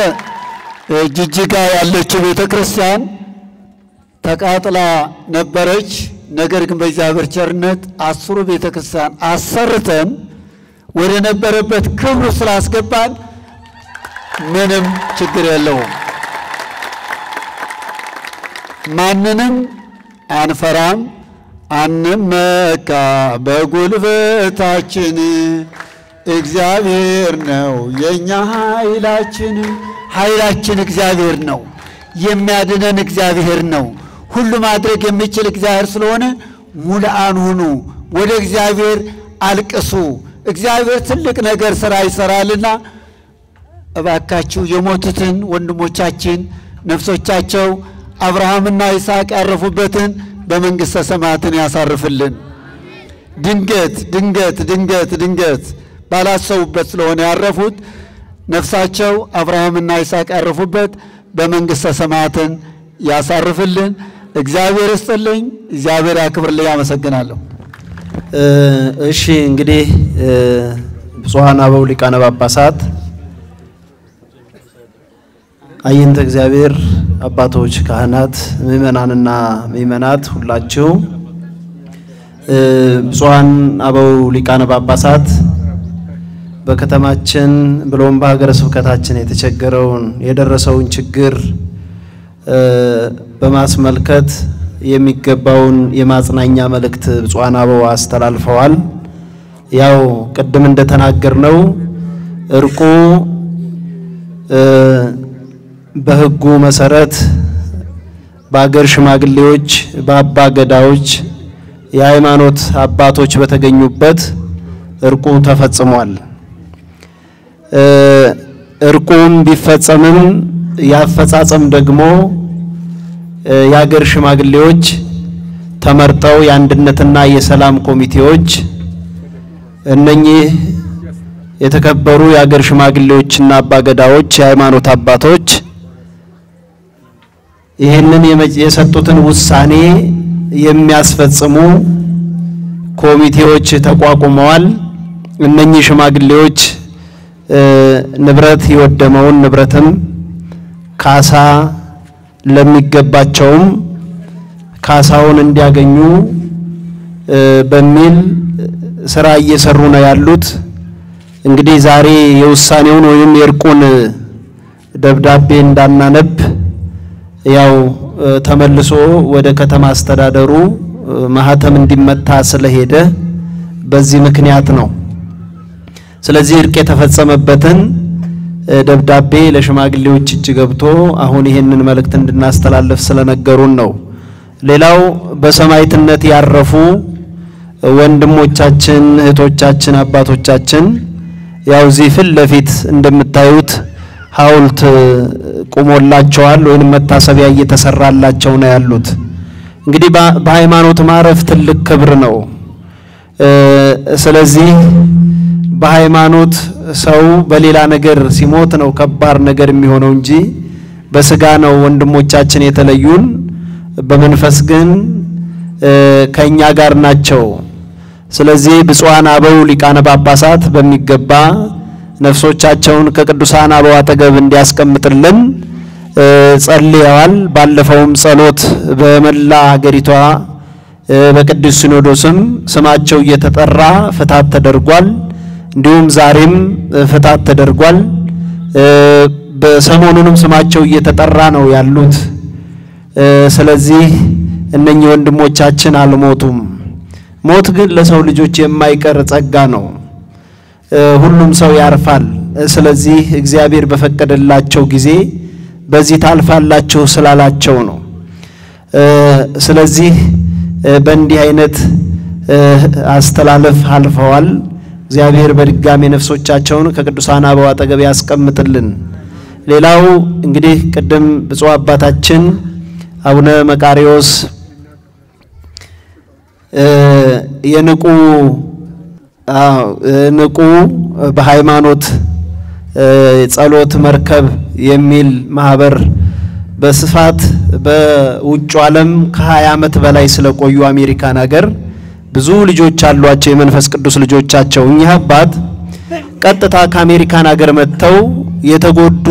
ጅጅጋ ያለችው ቤተክርስቲያን ተቃጥላ ነበረች። ነገር ግን በእግዚአብሔር ቸርነት 10 ቤተክርስቲያን አሰርተን ወደ ነበረበት ክብሩ ስላስገባን ምንም ችግር የለውም። ማንንም አንፈራም፣ አንመካ በጉልበታችን። እግዚአብሔር ነው የኛ ኃይላችን። ኃይላችን እግዚአብሔር ነው። የሚያድነን እግዚአብሔር ነው። ሁሉ ማድረግ የሚችል እግዚአብሔር ስለሆነ ሙሉአን ሁኑ። ወደ እግዚአብሔር አልቅሱ። እግዚአብሔር ትልቅ ነገር ሥራ ይሰራልና እባካችሁ የሞቱትን ወንድሞቻችን ነፍሶቻቸው አብርሃምና ይስሐቅ ያረፉበትን በመንግሥተ ሰማያትን ያሳርፍልን። ድንገት ባላሰቡበት ስለሆነ ያረፉት ነፍሳቸው አብርሃምና ይስሐቅ ያረፉበት በመንግስተ ሰማያትን ያሳርፍልን። እግዚአብሔር ይስጥልኝ፣ እግዚአብሔር ያክብርልኝ። አመሰግናለሁ። እሺ እንግዲህ ብፁዓን አበው ሊቃነ ጳጳሳት፣ አይንተ እግዚአብሔር አባቶች፣ ካህናት፣ ምእመናንና ምእመናት ሁላችሁ ብፁዓን አበው ሊቃነ ጳጳሳት በከተማችን ብሎም በሀገረ ስብከታችን የተቸገረውን የደረሰውን ችግር በማስመልከት የሚገባውን የማጽናኛ መልእክት ብፁዓን አበው አስተላልፈዋል። ያው ቅድም እንደተናገርነው እርቁ በሕጉ መሰረት በአገር ሽማግሌዎች፣ በአባ ገዳዎች፣ የሃይማኖት አባቶች በተገኙበት እርቁ ተፈጽሟል። እርቁም ቢፈጸምም ያፈጻጸም ደግሞ የአገር ሽማግሌዎች ተመርጠው የአንድነትና የሰላም ኮሚቴዎች እነኚህ የተከበሩ የአገር ሽማግሌዎችና አባገዳዎች የሃይማኖት አባቶች ይህንን የሰጡትን ውሳኔ የሚያስፈጽሙ ኮሚቴዎች ተቋቁመዋል። እነኚህ ሽማግሌዎች ንብረት የወደመውን ንብረትም ካሳ ለሚገባቸውም ካሳውን እንዲያገኙ በሚል ስራ እየሰሩ ነው ያሉት። እንግዲህ ዛሬ የውሳኔውን ወይም የእርቁን ደብዳቤ እንዳናነብ ያው ተመልሶ ወደ ከተማ አስተዳደሩ ማህተም እንዲመታ ስለሄደ በዚህ ምክንያት ነው። ስለዚህ እርቅ የተፈጸመበትን ደብዳቤ ለሽማግሌዎች እጅ ገብቶ አሁን ይሄንን መልእክት እንድናስተላልፍ ስለነገሩን ነው። ሌላው በሰማዕትነት ያረፉ ወንድሞቻችን፣ እህቶቻችን፣ አባቶቻችን ያው እዚህ ፊት ለፊት እንደምታዩት ሐውልት ቆሞላቸዋል ወይንም መታሰቢያ እየተሰራላቸው ነው ያሉት። እንግዲህ በሃይማኖት ማረፍ ትልቅ ክብር ነው። ስለዚህ በሃይማኖት ሰው በሌላ ነገር ሲሞት ነው ከባድ ነገር የሚሆነው እንጂ በስጋ ነው ወንድሞቻችን የተለዩን። በመንፈስ ግን ከኛ ጋር ናቸው። ስለዚህ ብፁዓን አበው ሊቃነ ጳጳሳት በሚገባ ነፍሶቻቸውን ከቅዱሳን አበው አጠገብ እንዲያስቀምጥልን ጸልየዋል። ባለፈውም ጸሎት በመላ ሀገሪቷ በቅዱስ ሲኖዶስም ስማቸው እየተጠራ ፍታት ተደርጓል። እንዲሁም ዛሬም ፍታት ተደርጓል። በሰሞኑንም ስማቸው እየተጠራ ነው ያሉት። ስለዚህ እነኚህ ወንድሞቻችን አልሞቱም። ሞት ግን ለሰው ልጆች የማይቀር ጸጋ ነው። ሁሉም ሰው ያርፋል። ስለዚህ እግዚአብሔር በፈቀደላቸው ጊዜ በዚህ ታልፋላችሁ ስላላቸው ነው። ስለዚህ በእንዲህ አይነት አስተላለፍ አልፈዋል። እግዚአብሔር በድጋሚ ነፍሶቻቸውን ከቅዱሳን አበው አጠገብ ያስቀምጥልን። ሌላው እንግዲህ ቅድም ብፁዕ አባታችን አቡነ መቃሪዎስ የንቁ በሃይማኖት ጸሎት መርከብ የሚል ማህበር በስፋት በውጭ ዓለም ከ20 ዓመት በላይ ስለቆዩ አሜሪካን ሀገር ብዙ ልጆች አሏቸው፣ የመንፈስ ቅዱስ ልጆቻቸው። እኚህ አባት ቀጥታ ከአሜሪካን ሀገር መጥተው የተጎዱ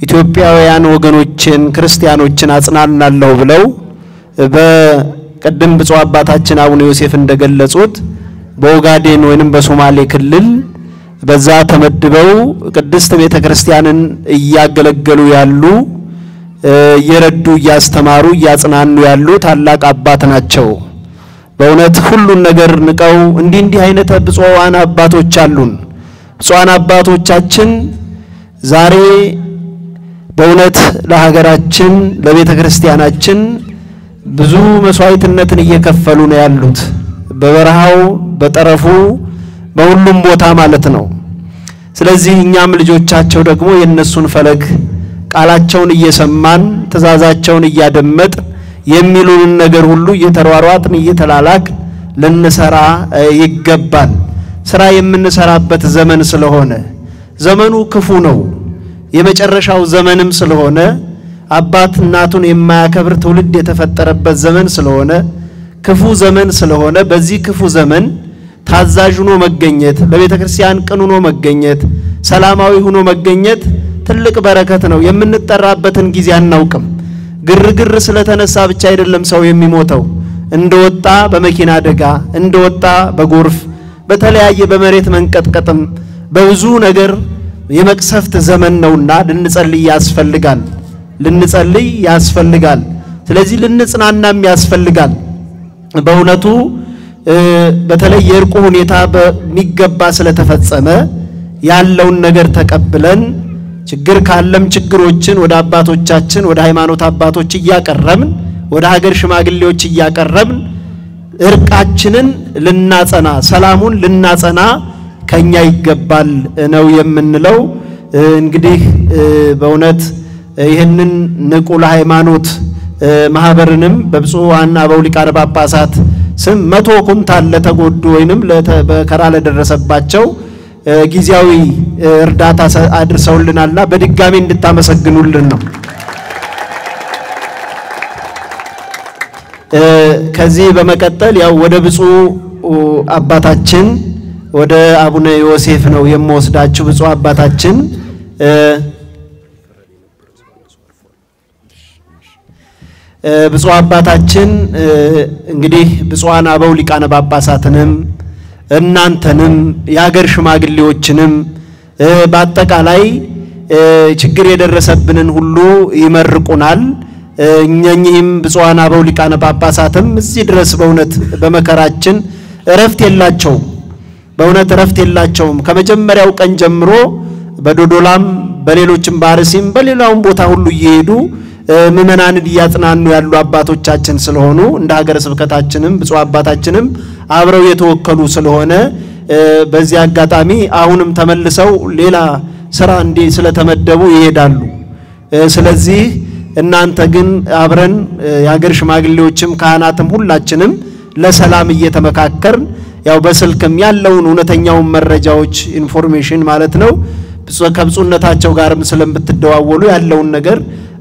ኢትዮጵያውያን ወገኖችን ክርስቲያኖችን አጽናናለሁ ብለው በቀደም ብፁዕ አባታችን አቡነ ዮሴፍ እንደገለጹት በኦጋዴን ወይንም በሶማሌ ክልል በዛ ተመድበው ቅድስት ቤተክርስቲያንን እያገለገሉ ያሉ እየረዱ እያስተማሩ እያጽናኑ ያሉ ታላቅ አባት ናቸው። በእውነት ሁሉን ነገር ንቀው እንዲህ አይነት ብፁዓን አባቶች አሉን። ብፁዓን አባቶቻችን ዛሬ በእውነት ለሀገራችን ለቤተክርስቲያናችን ብዙ መስዋዕትነትን እየከፈሉ ነው ያሉት። በበረሃው በጠረፉ በሁሉም ቦታ ማለት ነው። ስለዚህ እኛም ልጆቻቸው ደግሞ የነሱን ፈለግ ቃላቸውን እየሰማን ትእዛዛቸውን እያደመጥ የሚሉን ነገር ሁሉ እየተሯሯጥን እየተላላክ ልንሰራ ይገባል። ስራ የምንሰራበት ዘመን ስለሆነ ዘመኑ ክፉ ነው። የመጨረሻው ዘመንም ስለሆነ አባት እናቱን የማያከብር ትውልድ የተፈጠረበት ዘመን ስለሆነ ክፉ ዘመን ስለሆነ በዚህ ክፉ ዘመን ታዛዥ ሆኖ መገኘት፣ በቤተ ክርስቲያን ቅን ሆኖ መገኘት፣ ሰላማዊ ሆኖ መገኘት ትልቅ በረከት ነው። የምንጠራበትን ጊዜ አናውቅም። ግርግር ስለተነሳ ብቻ አይደለም ሰው የሚሞተው። እንደወጣ በመኪና አደጋ፣ እንደወጣ በጎርፍ፣ በተለያየ በመሬት መንቀጥቀጥም በብዙ ነገር የመቅሰፍት ዘመን ነውና ልንጸልይ ያስፈልጋል። ስለዚህ ልንጽናናም ያስፈልጋል። በእውነቱ በተለይ የእርቁ ሁኔታ በሚገባ ስለተፈጸመ ያለውን ነገር ተቀብለን ችግር ካለም ችግሮችን ወደ አባቶቻችን ወደ ሃይማኖት አባቶች እያቀረብን ወደ ሀገር ሽማግሌዎች እያቀረብን እርቃችንን ልናጸና ሰላሙን ልናጸና ከኛ ይገባል ነው የምንለው። እንግዲህ በእውነት ይህንን ንቁ ለሃይማኖት ማህበርንም በብፁዓን አበው ሊቃነ ጳጳሳት ስም 100 ኩንታል ለተጎዱ ወይንም በከራ ለደረሰባቸው ጊዜያዊ እርዳታ አድርሰውልናልና በድጋሚ እንድታመሰግኑልን ነው። ከዚህ በመቀጠል ያው ወደ ብፁዕ አባታችን ወደ አቡነ ዮሴፍ ነው የምወስዳችሁ። ብፁዕ አባታችን ብፁዕ አባታችን እንግዲህ ብፁዓን አበው ሊቃነ ጳጳሳትንም እናንተንም የሀገር ሽማግሌዎችንም በአጠቃላይ ችግር የደረሰብንን ሁሉ ይመርቁናል። እኛኚህም ብፁዓን አበው ሊቃነ ጳጳሳትም እዚህ ድረስ በእውነት በመከራችን እረፍት የላቸውም። በእውነት እረፍት የላቸውም። ከመጀመሪያው ቀን ጀምሮ በዶዶላም በሌሎችም ባርሲም በሌላውም ቦታ ሁሉ እየሄዱ ምእመናንን እያጽናኑ ያሉ አባቶቻችን ስለሆኑ እንደ ሀገረ ስብከታችንም ብፁዕ አባታችንም አብረው የተወከሉ ስለሆነ በዚህ አጋጣሚ አሁንም ተመልሰው ሌላ ስራ እንዲ ስለተመደቡ ይሄዳሉ። ስለዚህ እናንተ ግን አብረን የሀገር ሽማግሌዎችም ካህናትም ሁላችንም ለሰላም እየተመካከርን ያው በስልክም ያለውን እውነተኛውን መረጃዎች ኢንፎርሜሽን ማለት ነው ከብፁዕነታቸው ጋርም ስለምትደዋወሉ ያለውን ነገር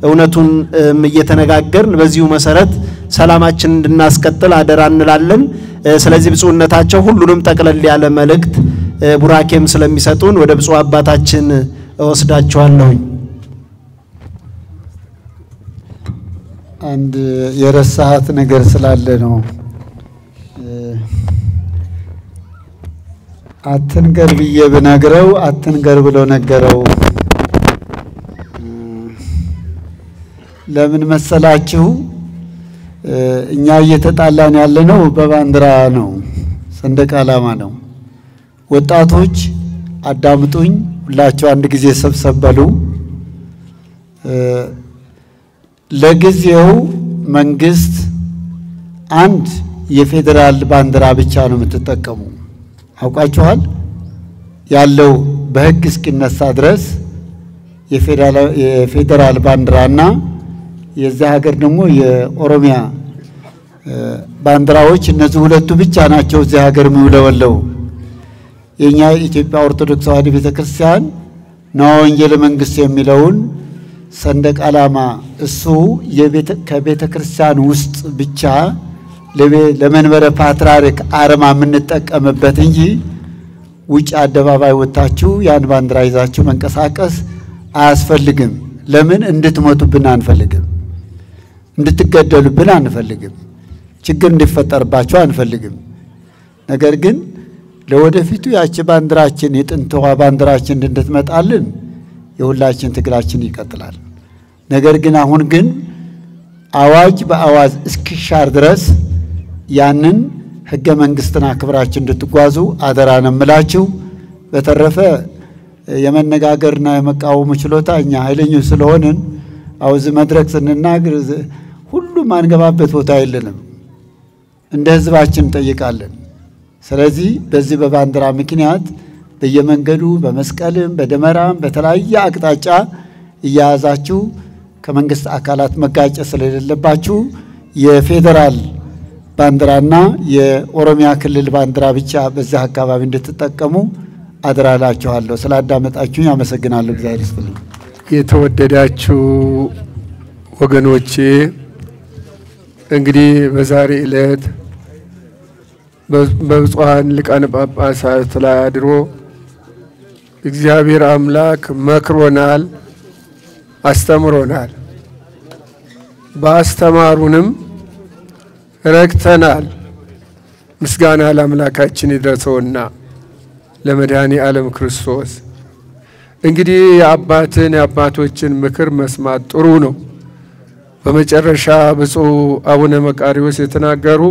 እውነቱን እየተነጋገርን በዚሁ መሰረት ሰላማችን እንድናስቀጥል አደራ እንላለን። ስለዚህ ብፁዕነታቸው ሁሉንም ጠቅለል ያለ መልእክት ቡራኬም ስለሚሰጡን ወደ ብፁዕ አባታችን ወስዳቸዋለሁ። አንድ የረሳሃት ነገር ስላለ ነው። አትንገር ብዬ ብነግረው አትንገር ብሎ ነገረው። ለምን መሰላችሁ? እኛ እየተጣላን ያለነው በባንዲራ ነው፣ ሰንደቅ ዓላማ ነው። ወጣቶች አዳምጡኝ፣ ሁላችሁ አንድ ጊዜ ሰብሰብ በሉ። ለጊዜው መንግስት አንድ የፌደራል ባንዲራ ብቻ ነው የምትጠቀሙ። አውቃችኋል? ያለው በህግ እስኪነሳ ድረስ የፌደራል ባንዲራና የዚህ ሀገር ደግሞ የኦሮሚያ ባንዲራዎች እነዚህ ሁለቱ ብቻ ናቸው እዚህ ሀገር የሚውለበለቡ። የኛ የኢትዮጵያ ኦርቶዶክስ ተዋሕዶ ቤተክርስቲያን ነው ወንጌል መንግስት የሚለውን ሰንደቅ ዓላማ እሱ ከቤተ ክርስቲያን ውስጥ ብቻ ለመንበረ ፓትርያርክ አርማ የምንጠቀምበት እንጂ ውጭ አደባባይ ወጣችሁ ያን ባንዲራ ይዛችሁ መንቀሳቀስ አያስፈልግም። ለምን? እንድትሞቱብን አንፈልግም፣ እንድትገደሉብን አንፈልግም፣ ችግር እንዲፈጠርባችሁ አንፈልግም። ነገር ግን ለወደፊቱ ያቺ ባንዲራችን የጥንቷ ባንዲራችን እንድትመጣልን የሁላችን ትግላችን ይቀጥላል። ነገር ግን አሁን ግን አዋጅ በአዋጅ እስኪሻር ድረስ ያንን ህገ መንግስትን አክብራችሁ እንድትጓዙ አደራ ነው የምላችሁ። በተረፈ የመነጋገርና የመቃወም ችሎታ እኛ ኃይለኞች ስለሆንን አውዝ መድረክ ስንናገር ሁሉም አንገባበት ቦታ የለንም፣ እንደ ህዝባችን እንጠይቃለን። ስለዚህ በዚህ በባንዲራ ምክንያት በየመንገዱ በመስቀልም በደመራም በተለያየ አቅጣጫ እያያዛችሁ ከመንግስት አካላት መጋጨት ስለሌለባችሁ የፌደራል ባንዲራና የኦሮሚያ ክልል ባንዲራ ብቻ በዛ አካባቢ እንድትጠቀሙ አድራላችኋለሁ። ስላዳመጣችሁኝ አመሰግናለሁ። እግዚአብሔር ይስጥልኝ። የተወደዳችሁ ወገኖቼ እንግዲህ በዛሬ ዕለት በብፁዓን ሊቃነ ጳጳሳት ላይ አድሮ እግዚአብሔር አምላክ መክሮናል፣ አስተምሮናል። ባስተማሩንም ረክተናል። ምስጋና ለአምላካችን ይድረሰውና ለመድኃኔ ዓለም ክርስቶስ። እንግዲህ የአባቶችን ምክር መስማት ጥሩ ነው። በመጨረሻ ብፁዕ አቡነ መቃርዮስ የተናገሩ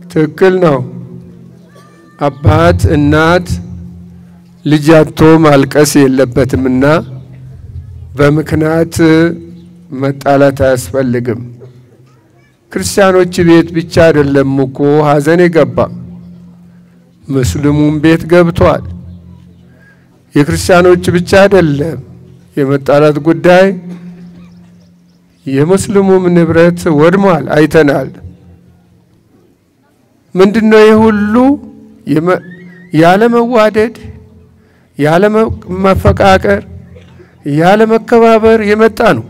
ትክክል ነው። አባት እናት ልጅ አጥቶ ማልቀስ የለበትምና በምክንያት መጣላት አያስፈልግም። ክርስቲያኖች ቤት ብቻ አይደለም እኮ ሐዘን የገባ ሙስሊሙም ቤት ገብቷል። የክርስቲያኖች ብቻ አይደለም የመጣላት ጉዳይ፣ የሙስሊሙም ንብረት ወድሟል፣ አይተናል። ምንድነው የሁሉ ያለ መዋደድ፣ ያለ መፈቃቀር፣ ያለ መከባበር የመጣ ነው።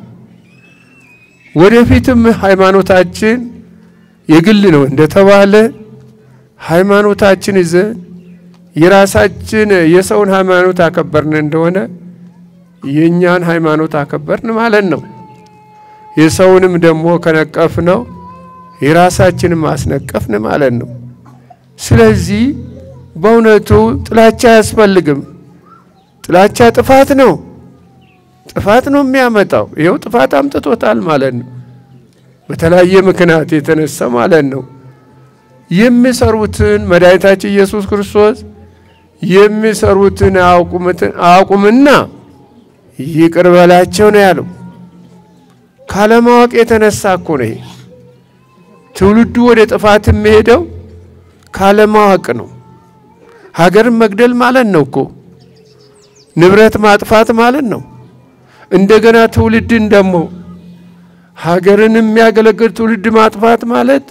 ወደፊትም ሃይማኖታችን የግል ነው እንደተባለ ሃይማኖታችን ይዘን የራሳችን የሰውን ሃይማኖት አከበርን እንደሆነ የኛን ሃይማኖት አከበርን ማለት ነው። የሰውንም ደግሞ ከነቀፍ ነው የራሳችንን ማስነቀፍን ማለት ነው። ስለዚህ በእውነቱ ጥላቻ አያስፈልግም። ጥላቻ ጥፋት ነው፣ ጥፋት ነው የሚያመጣው። ይሄው ጥፋት አምጥቶታል ማለት ነው። በተለያየ ምክንያት የተነሳ ማለት ነው። የሚሰሩትን መድኃኒታችን ኢየሱስ ክርስቶስ የሚሰሩትን አያውቁምና ይቅር በላቸው ነው ያለው። ካለማወቅ የተነሳ እኮ ነው ትውልዱ ወደ ጥፋት የሚሄደው፣ ካለማወቅ ነው። ሀገርን መግደል ማለት ነው እኮ ንብረት ማጥፋት ማለት ነው። እንደገና ትውልድን ደግሞ ሀገርን የሚያገለግል ትውልድ ማጥፋት ማለት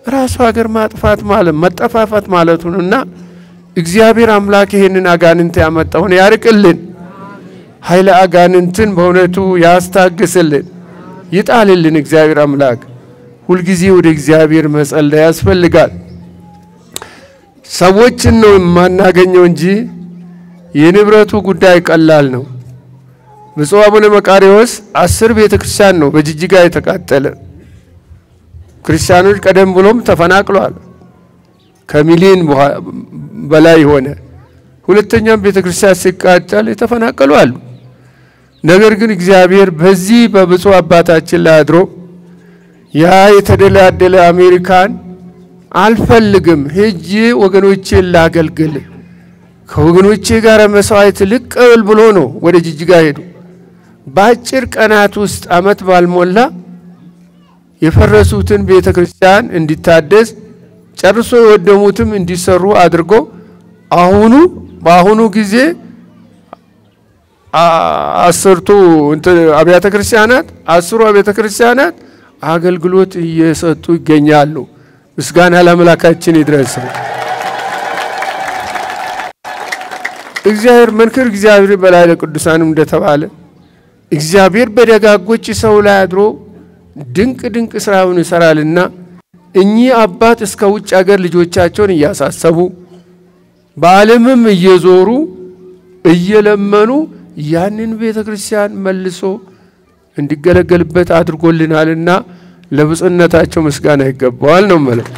ራሱ ሀገር ማጥፋት ማለት መጠፋፋት ማለት ነውና እግዚአብሔር አምላክ ይሄንን አጋንንት ያመጣውን ያርቅልን። ኃይለ አጋንንትን በእውነቱ ያስታግስልን፣ ይጣልልን። እግዚአብሔር አምላክ ሁል ጊዜ ወደ እግዚአብሔር መጸለይ ያስፈልጋል። ሰዎችን ነው የማናገኘው እንጂ የንብረቱ ጉዳይ ቀላል ነው። ብፁዕ አቡነ መቃርዮስ 10 ቤተክርስቲያን ነው በጅጅጋ የተቃጠለ። ክርስቲያኖች ቀደም ብሎም ተፈናቅለዋል። ከሚሊዮን በላይ ሆነ። ሁለተኛም ቤተክርስቲያን ሲቃጠል የተፈናቀሉ አሉ። ነገር ግን እግዚአብሔር በዚህ በብፁዕ አባታችን ላይ አድሮ ያ የተደላደለ አሜሪካን አልፈልግም ሄጄ ወገኖቼን ላገልግል ከወገኖቼ ጋር መስዋዕት ልቀበል ብሎ ነው ወደ ጅጅጋ ሄዱ። በአጭር ቀናት ውስጥ አመት ባልሞላ የፈረሱትን ቤተክርስቲያን እንዲታደስ ጨርሶ የወደሙትም እንዲሰሩ አድርጎ በአሁኑ ጊዜ 10 አብያተ ክርስቲያናት 10 አብያተ ክርስቲያናት አገልግሎት እየሰጡ ይገኛሉ። ምስጋና ለአምላካችን ይድረስ። እግዚአብሔር መንክር እግዚአብሔር በላይ ለቅዱሳንም እንደተባለ እግዚአብሔር በደጋጎች ሰው ላይ አድሮ ድንቅ ድንቅ ስራውን ይሰራልና እኚህ አባት እስከ ውጭ ሀገር ልጆቻቸውን እያሳሰቡ በዓለምም እየዞሩ እየለመኑ ያንን ቤተክርስቲያን መልሶ እንዲገለገልበት አድርጎልናልና ለብፁዕነታቸው ምስጋና ይገባዋል ነው ማለት።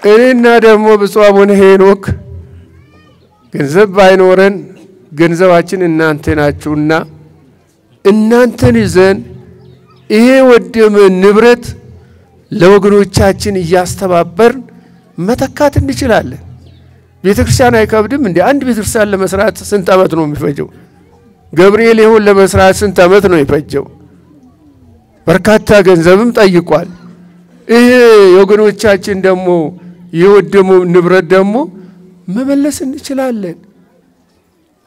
እኔና ደግሞ ብፁዕ አቡነ ሄኖክ ገንዘብ ባይኖረን ገንዘባችን እናንተ ናችሁና እናንተን ይዘን ይሄ ወደመ ንብረት ለወገኖቻችን እያስተባበርን መተካት እንችላለን። ቤተክርስቲያን አይከብድም እንዴ? አንድ ቤተክርስቲያን ለመስራት ስንት ዓመት ነው የሚፈጀው? ገብርኤል ይሁን ለመስራት ስንት ዓመት ነው የፈጀው? በርካታ ገንዘብም ጠይቋል። ይሄ የወገኖቻችን ደግሞ የወደሙ ንብረት ደግሞ መመለስ እንችላለን።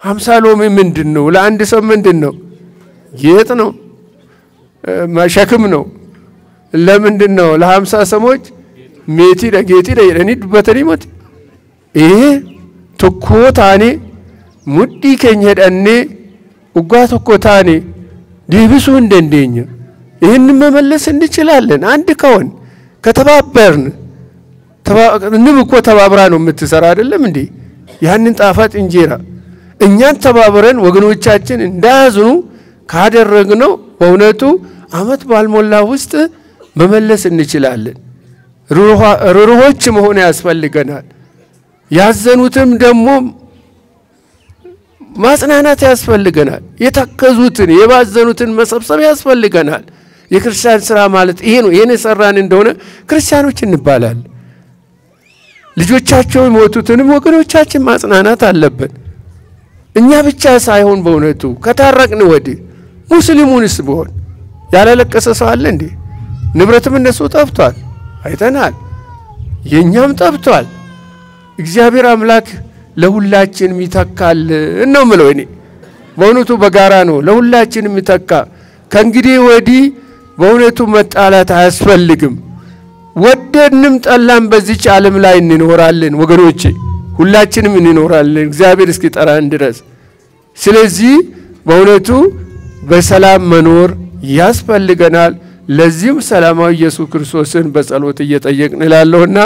50 ሎሚ ምንድነው? ለአንድ ሰው ምንድነው? ጌጥ ነው፣ መሸክም ነው። ለምንድነው ለ50 ሰሞች ሜቲ ደጌቲ ደየኒ ዱበተኒ ሞት ይሄ ተኮታኔ ሙዲ ከኘደኔ ኡጋ ተኮታኔ ዲብሱ እንደንደኛ ይሄን መመለስ እንችላለን አንድ ከሆን ከተባበርን ንብ እኮ ተባብራ ነው የምትሰራ አይደለም እንዴ ያንን ጣፋጭ እንጀራ እኛን ተባብረን ወገኖቻችን እንዳያዝኑ ካደረግነው በእውነቱ አመት ባልሞላ ውስጥ መመለስ እንችላለን ሩሩሆች መሆን ያስፈልገናል ያዘኑትም ደግሞ ማጽናናት ያስፈልገናል የተከዙትን የባዘኑትን መሰብሰብ ያስፈልገናል የክርስቲያን ስራ ማለት ይሄ ነው ይሄን ሰራን እንደሆነ ክርስቲያኖች እንባላለን ልጆቻቸው ሞቱትንም ወገኖቻችን ማጽናናት አለበት እኛ ብቻ ሳይሆን በእውነቱ ከታረቅን ወዲህ ሙስሊሙንስ ቢሆን ያላለቀሰ ሰው አለ እንዴ ንብረትም እነሱ ጠፍቷል አይተናል የኛም ጠፍቷል እግዚአብሔር አምላክ ለሁላችን ሚተካል ነው ምለው እኔ በእውነቱ በጋራ ነው ለሁላችን ሚተካ ከእንግዲህ ወዲህ በእውነቱ መጣላት አያስፈልግም ወደንም ጠላም በዚች ዓለም ላይ እንኖራለን ወገኖቼ ሁላችንም እንኖራለን እግዚአብሔር እስኪጠራን ድረስ ስለዚህ በእውነቱ በሰላም መኖር ያስፈልገናል ለዚህም ሰላማዊ ኢየሱስ ክርስቶስን በጸሎት እየጠየቅን ይላለውና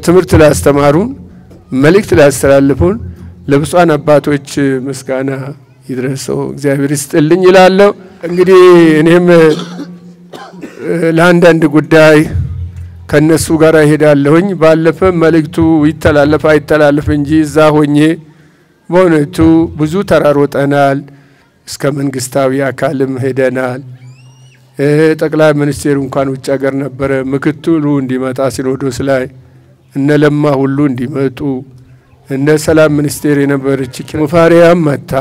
ትምህርት ላስተማሩን መልእክት ላስተላልፉን ለብፁዓን አባቶች ምስጋና ይድረሰው እግዚአብሔር ይስጥልኝ ይላለው እንግዲህ እኔም ለአንዳንድ ጉዳይ ከነሱ ጋር ሄዳለሁኝ ባለፈ መልእክቱ ይተላለፍ አይተላለፍ እንጂ እዛ ሆኜ በእውነቱ ብዙ ተራሮጠናል እስከ መንግስታዊ አካልም ሄደናል ጠቅላይ ሚኒስቴሩ እንኳን ውጭ ሀገር ነበረ ምክትሉ እንዲመጣ ሲኖዶስ ላይ እነለማ ሁሉ እንዲመጡ እነ ሰላም ሚኒስቴር የነበረች ሙፋሪያም መጣ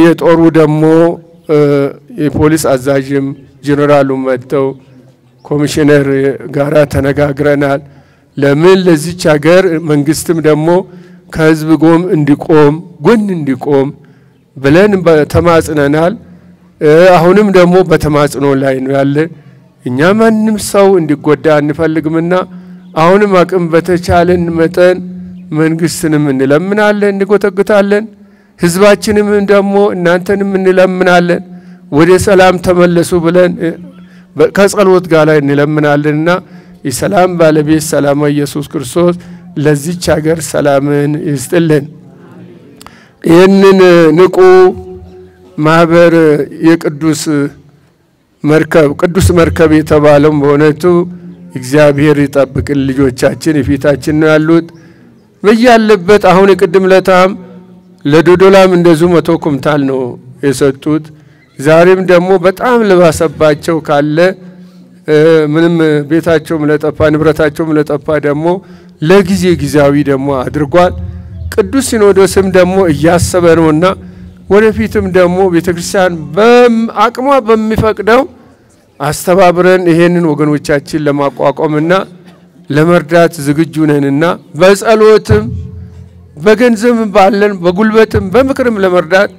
የጦሩ ደግሞ የፖሊስ አዛዥም ጀነራሉ መጥተው ኮሚሽነር ጋራ ተነጋግረናል ለምን ለዚች ሀገር መንግስትም ደግሞ ከህዝብ ጎን እንዲቆም ብለን ተማጽነናል አሁንም ደግሞ በተማጽኖ ላይ ነው ያለ እኛ ማንንም ሰው እንዲጎዳ እንፈልግምና አሁንም አቅም በተቻለን መጠን መንግስትንም እንለምናለን እንጎተግታለን ህዝባችንም ደግሞ እናንተንም እንለምናለን ወደ ሰላም ተመለሱ ብለን ከጸሎት ጋር ላይ እንለምናለንና የሰላም ባለቤት ሰላማዊ ኢየሱስ ክርስቶስ ለዚች ሀገር ሰላምን ይስጥልን ይህንን ንቁ ማህበር የቅዱስ መርከብ የተባለው በእውነቱ እግዚአብሔር ይጠብቅልን ልጆቻችን የፊታችን ነው ያሉት በያለበት አሁን ቅድም ለታም ለዶዶላም እንደዚሁ 100 ኩንታል ነው የሰጡት ዛሬም ደግሞ በጣም ለባሰባቸው ካለ ምንም ቤታቸውም ለጠፋ ንብረታቸውም ለጠፋ ደግሞ ለጊዜያዊ ደግሞ አድርጓል ቅዱስ ሲኖዶስም ደግሞ እያሰበ ነውና ወደፊትም ደግሞ ቤተክርስቲያን በአቅሟ በሚፈቅደው አስተባብረን ይሄንን ወገኖቻችን ለማቋቋምና ለመርዳት ዝግጁ ነንና በጸሎትም በገንዘብም ባለን በጉልበትም በምክርም ለመርዳት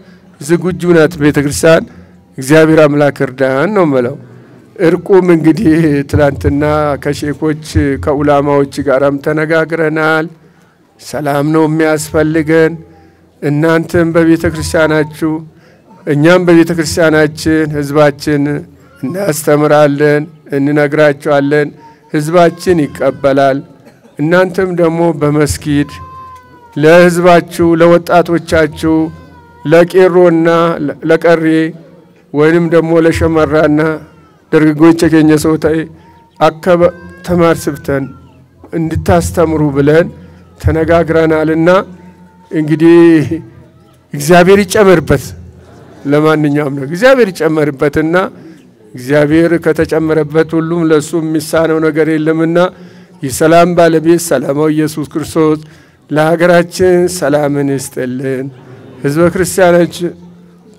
ዝግጁ ናት ቤተክርስቲያን እግዚአብሔር አምላክ እርዳን ነው ማለት እርቁም እንግዲህ ትላንትና ከሼኮች ከኡላማዎች ጋርም ተነጋግረናል ሰላም ነው የሚያስፈልገን እናንተም በቤተክርስቲያናችሁ እኛም በቤተክርስቲያናችን ህዝባችን እናስተምራለን እንነግራቸዋለን ህዝባችን ይቀበላል እናንተም ደግሞ በመስጊድ ለህዝባችሁ ለወጣቶቻችሁ ለቄሮና ለቀሬ ወይንም ደግሞ ለሸመራና ደርግጎች የገኘሰውታይ አከበ ተማር ስብተን እንድታስተምሩ ብለን ተነጋግረናልና እንግዲህ እግዚአብሔር ይጨመርበት ለማንኛውም ነው እግዚአብሔር ይጨመርበትና እግዚአብሔር ከተጨመረበት ሁሉም ለሱ የሚሳነው ነገር የለምና የሰላም ባለቤት ሰላማዊ ኢየሱስ ክርስቶስ ለሀገራችን ሰላምን ይስጥልን ህዝበ ክርስቲያኖች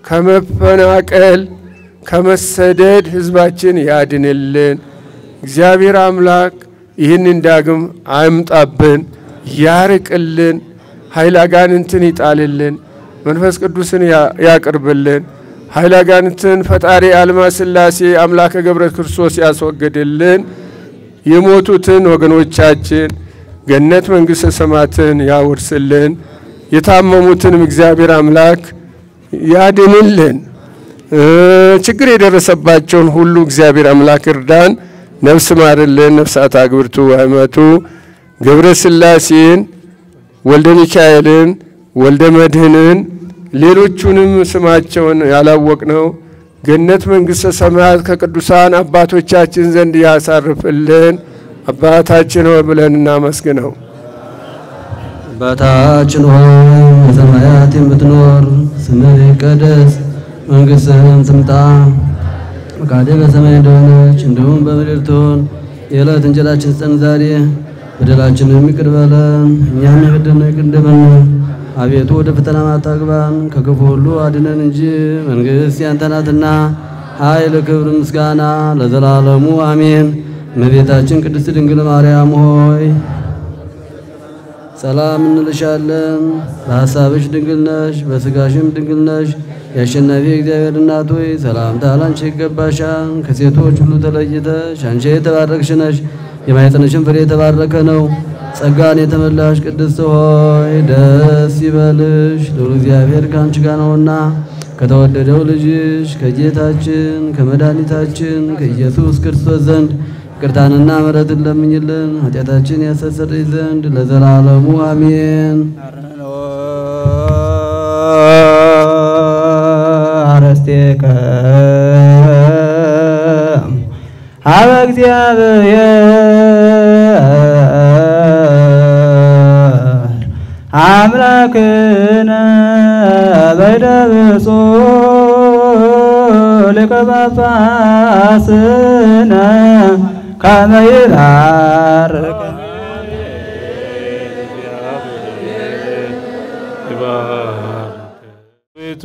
ከመፈናቀል ከመሰደድ ህዝባችን ያድንልን እግዚአብሔር አምላክ ይህንን ዳግም አይምጣብን ያርቅልን ኃይል አጋንንትን ይጣልልን መንፈስ ቅዱስን ያቅርብልን ኃይለ አጋንንትን ፈጣሪ አልማ ሥላሴ አምላከ ገብረ ክርስቶስ ያስወገድልን። የሞቱትን ወገኖቻችን ገነት መንግሥተ ሰማያትን ያወርስልን። የታመሙትንም እግዚአብሔር አምላክ ያድንልን። ችግር የደረሰባቸውን ሁሉ እግዚአብሔር አምላክ እርዳን። ነፍስ ማርልን። ነፍሳት አግብርቱ አይመቱ ገብረ ሥላሴን ወልደ ሚካኤልን ወልደ መድህንን ሌሎቹንም ስማቸውን ያላወቅነው ገነት መንግሥተ ሰማያት ከቅዱሳን አባቶቻችን ዘንድ ያሳርፍልን። አባታችን ሆይ ብለን እናመስግነው። አባታችን ሆይ በሰማያት የምትኖር ስምህ ይቀደስ፣ መንግሥትህም ትምጣ፣ ፈቃድህ በሰማይ እንደሆነች እንዲሁም በምድር ትሁን። የዕለት እንጀራችንን ስጠን ዛሬ፣ በደላችንን ይቅር በለን እኛም የበደልነውን ይቅር እንደምንል። አቤቱ ወደ ፈተና አታግባን ከክፉ ሁሉ አድነን እንጂ መንግሥት ያንተ ናትና፣ ኃይል፣ ክብር፣ ምስጋና ለዘላለሙ አሜን። እመቤታችን ቅድስት ድንግል ማርያም ሆይ ሰላም እንልሻለን። በሐሳብሽ ድንግል ነሽ፣ በሥጋሽም ድንግል ነሽ። የአሸናፊ እግዚአብሔር እናት ሆይ ሰላምታ ላንቺ ይገባሻል። ከሴቶች ሁሉ ተለይተሽ አንቺ የተባረክሽ ነሽ፣ የማኅፀንሽም ፍሬ የተባረከ ነው። ጸጋን የተመላሽ ቅድስት ሆይ ደስ ይበልሽ፣ ልዑል እግዚአብሔር ከአንቺ ጋር ነውና ከተወደደው ልጅሽ ከጌታችን ከመድኃኒታችን ከኢየሱስ ክርስቶስ ዘንድ ይቅርታንና ምሕረትን ለምኝልን ኃጢአታችን ያስተሰርይ ዘንድ ለዘላለሙ አሜን። አረስቴከ ሀበ እግዚአብሔር አምላክነ በደብጾ ሊቀ ጳጳስነ ከመ ይባርክ አቤቱ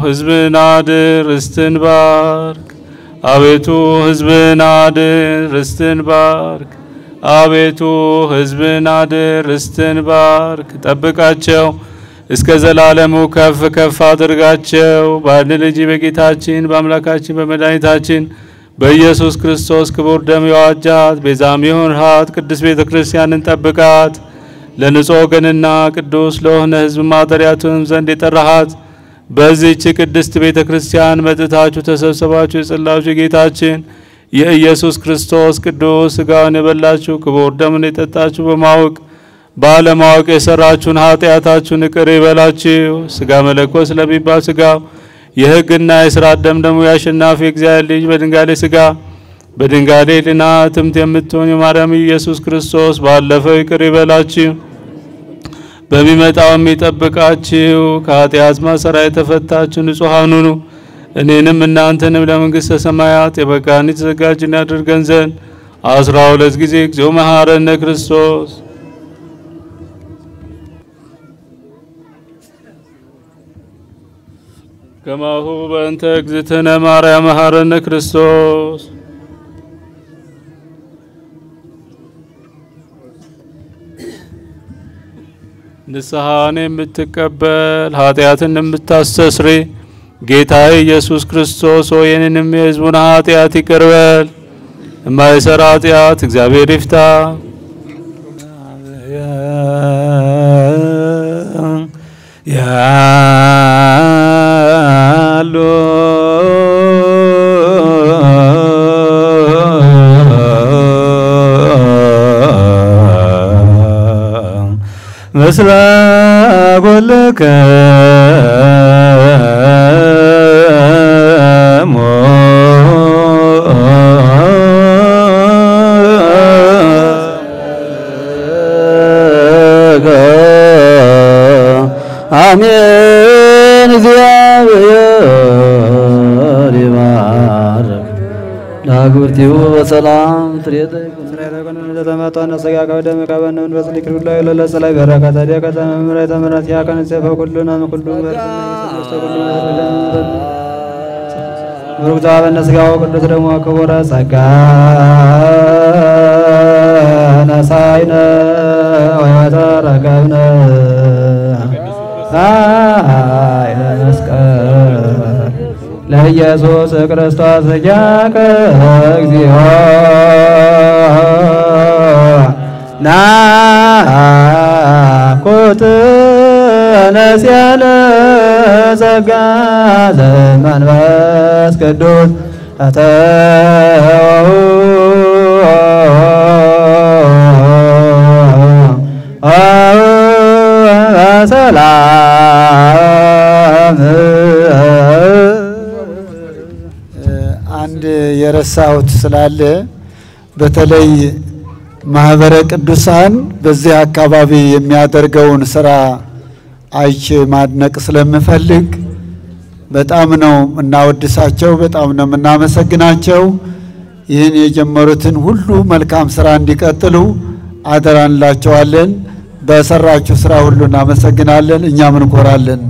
ሕዝብን አድር ርስትን ባርክ። አቤቱ ሕዝብን አድር ርስትን ባርክ። አቤቱ ሕዝብን አድር ርስትን ባርክ። ጠብቃቸው እስከ ዘላለሙ ከፍ ከፍ አድርጋቸው። በአንድ ልጅ በጌታችን በአምላካችን በመድኃኒታችን በኢየሱስ ክርስቶስ ክቡር ደም የዋጃት ቤዛም የሆንሃት ቅድስት ቤተ ክርስቲያንን ጠብቃት። ለንጹሕ ወገንና ቅዱስ ለሆነ ሕዝብ ማደሪያ ትሆን ዘንድ የጠራሃት በዚህች ቅድስት ቤተ ክርስቲያን መጥታችሁ ተሰብስባችሁ የጸላችሁ ጌታችን የኢየሱስ ክርስቶስ ቅዱስ ሥጋውን የበላችሁ ክቡር ደሙን የጠጣችሁ በማወቅ ባለማወቅ የሰራችሁን ኃጢአታችሁን ይቅር ይበላችሁ። ሥጋ መለኮት ስለሚባል ሥጋው የሕግና የሥርዓት ደም ደግሞ የአሸናፊ እግዚአብሔር ልጅ በድንጋሌ ሥጋ በድንጋሌ ሕሊና ትምት የምትሆን የማርያም ኢየሱስ ክርስቶስ ባለፈው ይቅር ይበላችሁ፣ በሚመጣው የሚጠብቃችሁ ከኃጢአት ማሰሪያ የተፈታችሁ ንጹሐን ሁኑ። እኔንም እናንተንም ለመንግሥተ ሰማያት የበቃን የተዘጋጅን ያድርገን ዘንድ 12 ጊዜ እግዚኦ መሐረነ ክርስቶስ ከማሁ በእንተ እግዝእትነ ማርያም መሐረነ ክርስቶስ። ንስሐን የምትቀበል ኃጢአትን የምታስተስሪ ጌታዬ ኢየሱስ ክርስቶስ ሆይ የእኔንም የሕዝቡን ኃጢአት ይቅር በል። የማይሠራ ኃጢአት እግዚአብሔር ይፍታ። ያሎ መስላ ጎልከ አሜን። እግዚአብሔር ይባርክ ለአግብርቲሁ በሰላም ትሬተ ተመጣነ ሰጋ ከደም ከበነን በስሊክ ሁሉ ለለሰላይ በረከተ ደከተ መምራይ ተመራት ያከን ሰፈ ኩሉና ኩሉ ወርቁታ በነስጋው ቅዱስ ደግሞ ክቡረ ጸጋ ነሳይነ ወያተ ረከብነ አይነ መስቀል ለኢየሱስ ክርስቶስ ያከ እግዚኦ ናኩት ነስያለ ጸጋ ዘመንፈስ ቅዱስ አተው ሰላም። አንድ የረሳሁት ስላለ በተለይ ማህበረ ቅዱሳን በዚህ አካባቢ የሚያደርገውን ስራ አይቼ ማድነቅ ስለምፈልግ በጣም ነው እናወድሳቸው፣ በጣም ነው እናመሰግናቸው። ይህን የጀመሩትን ሁሉ መልካም ስራ እንዲቀጥሉ አደራ እንላቸዋለን። በሰራችሁ ስራ ሁሉ እናመሰግናለን፣ እኛም እንኮራለን።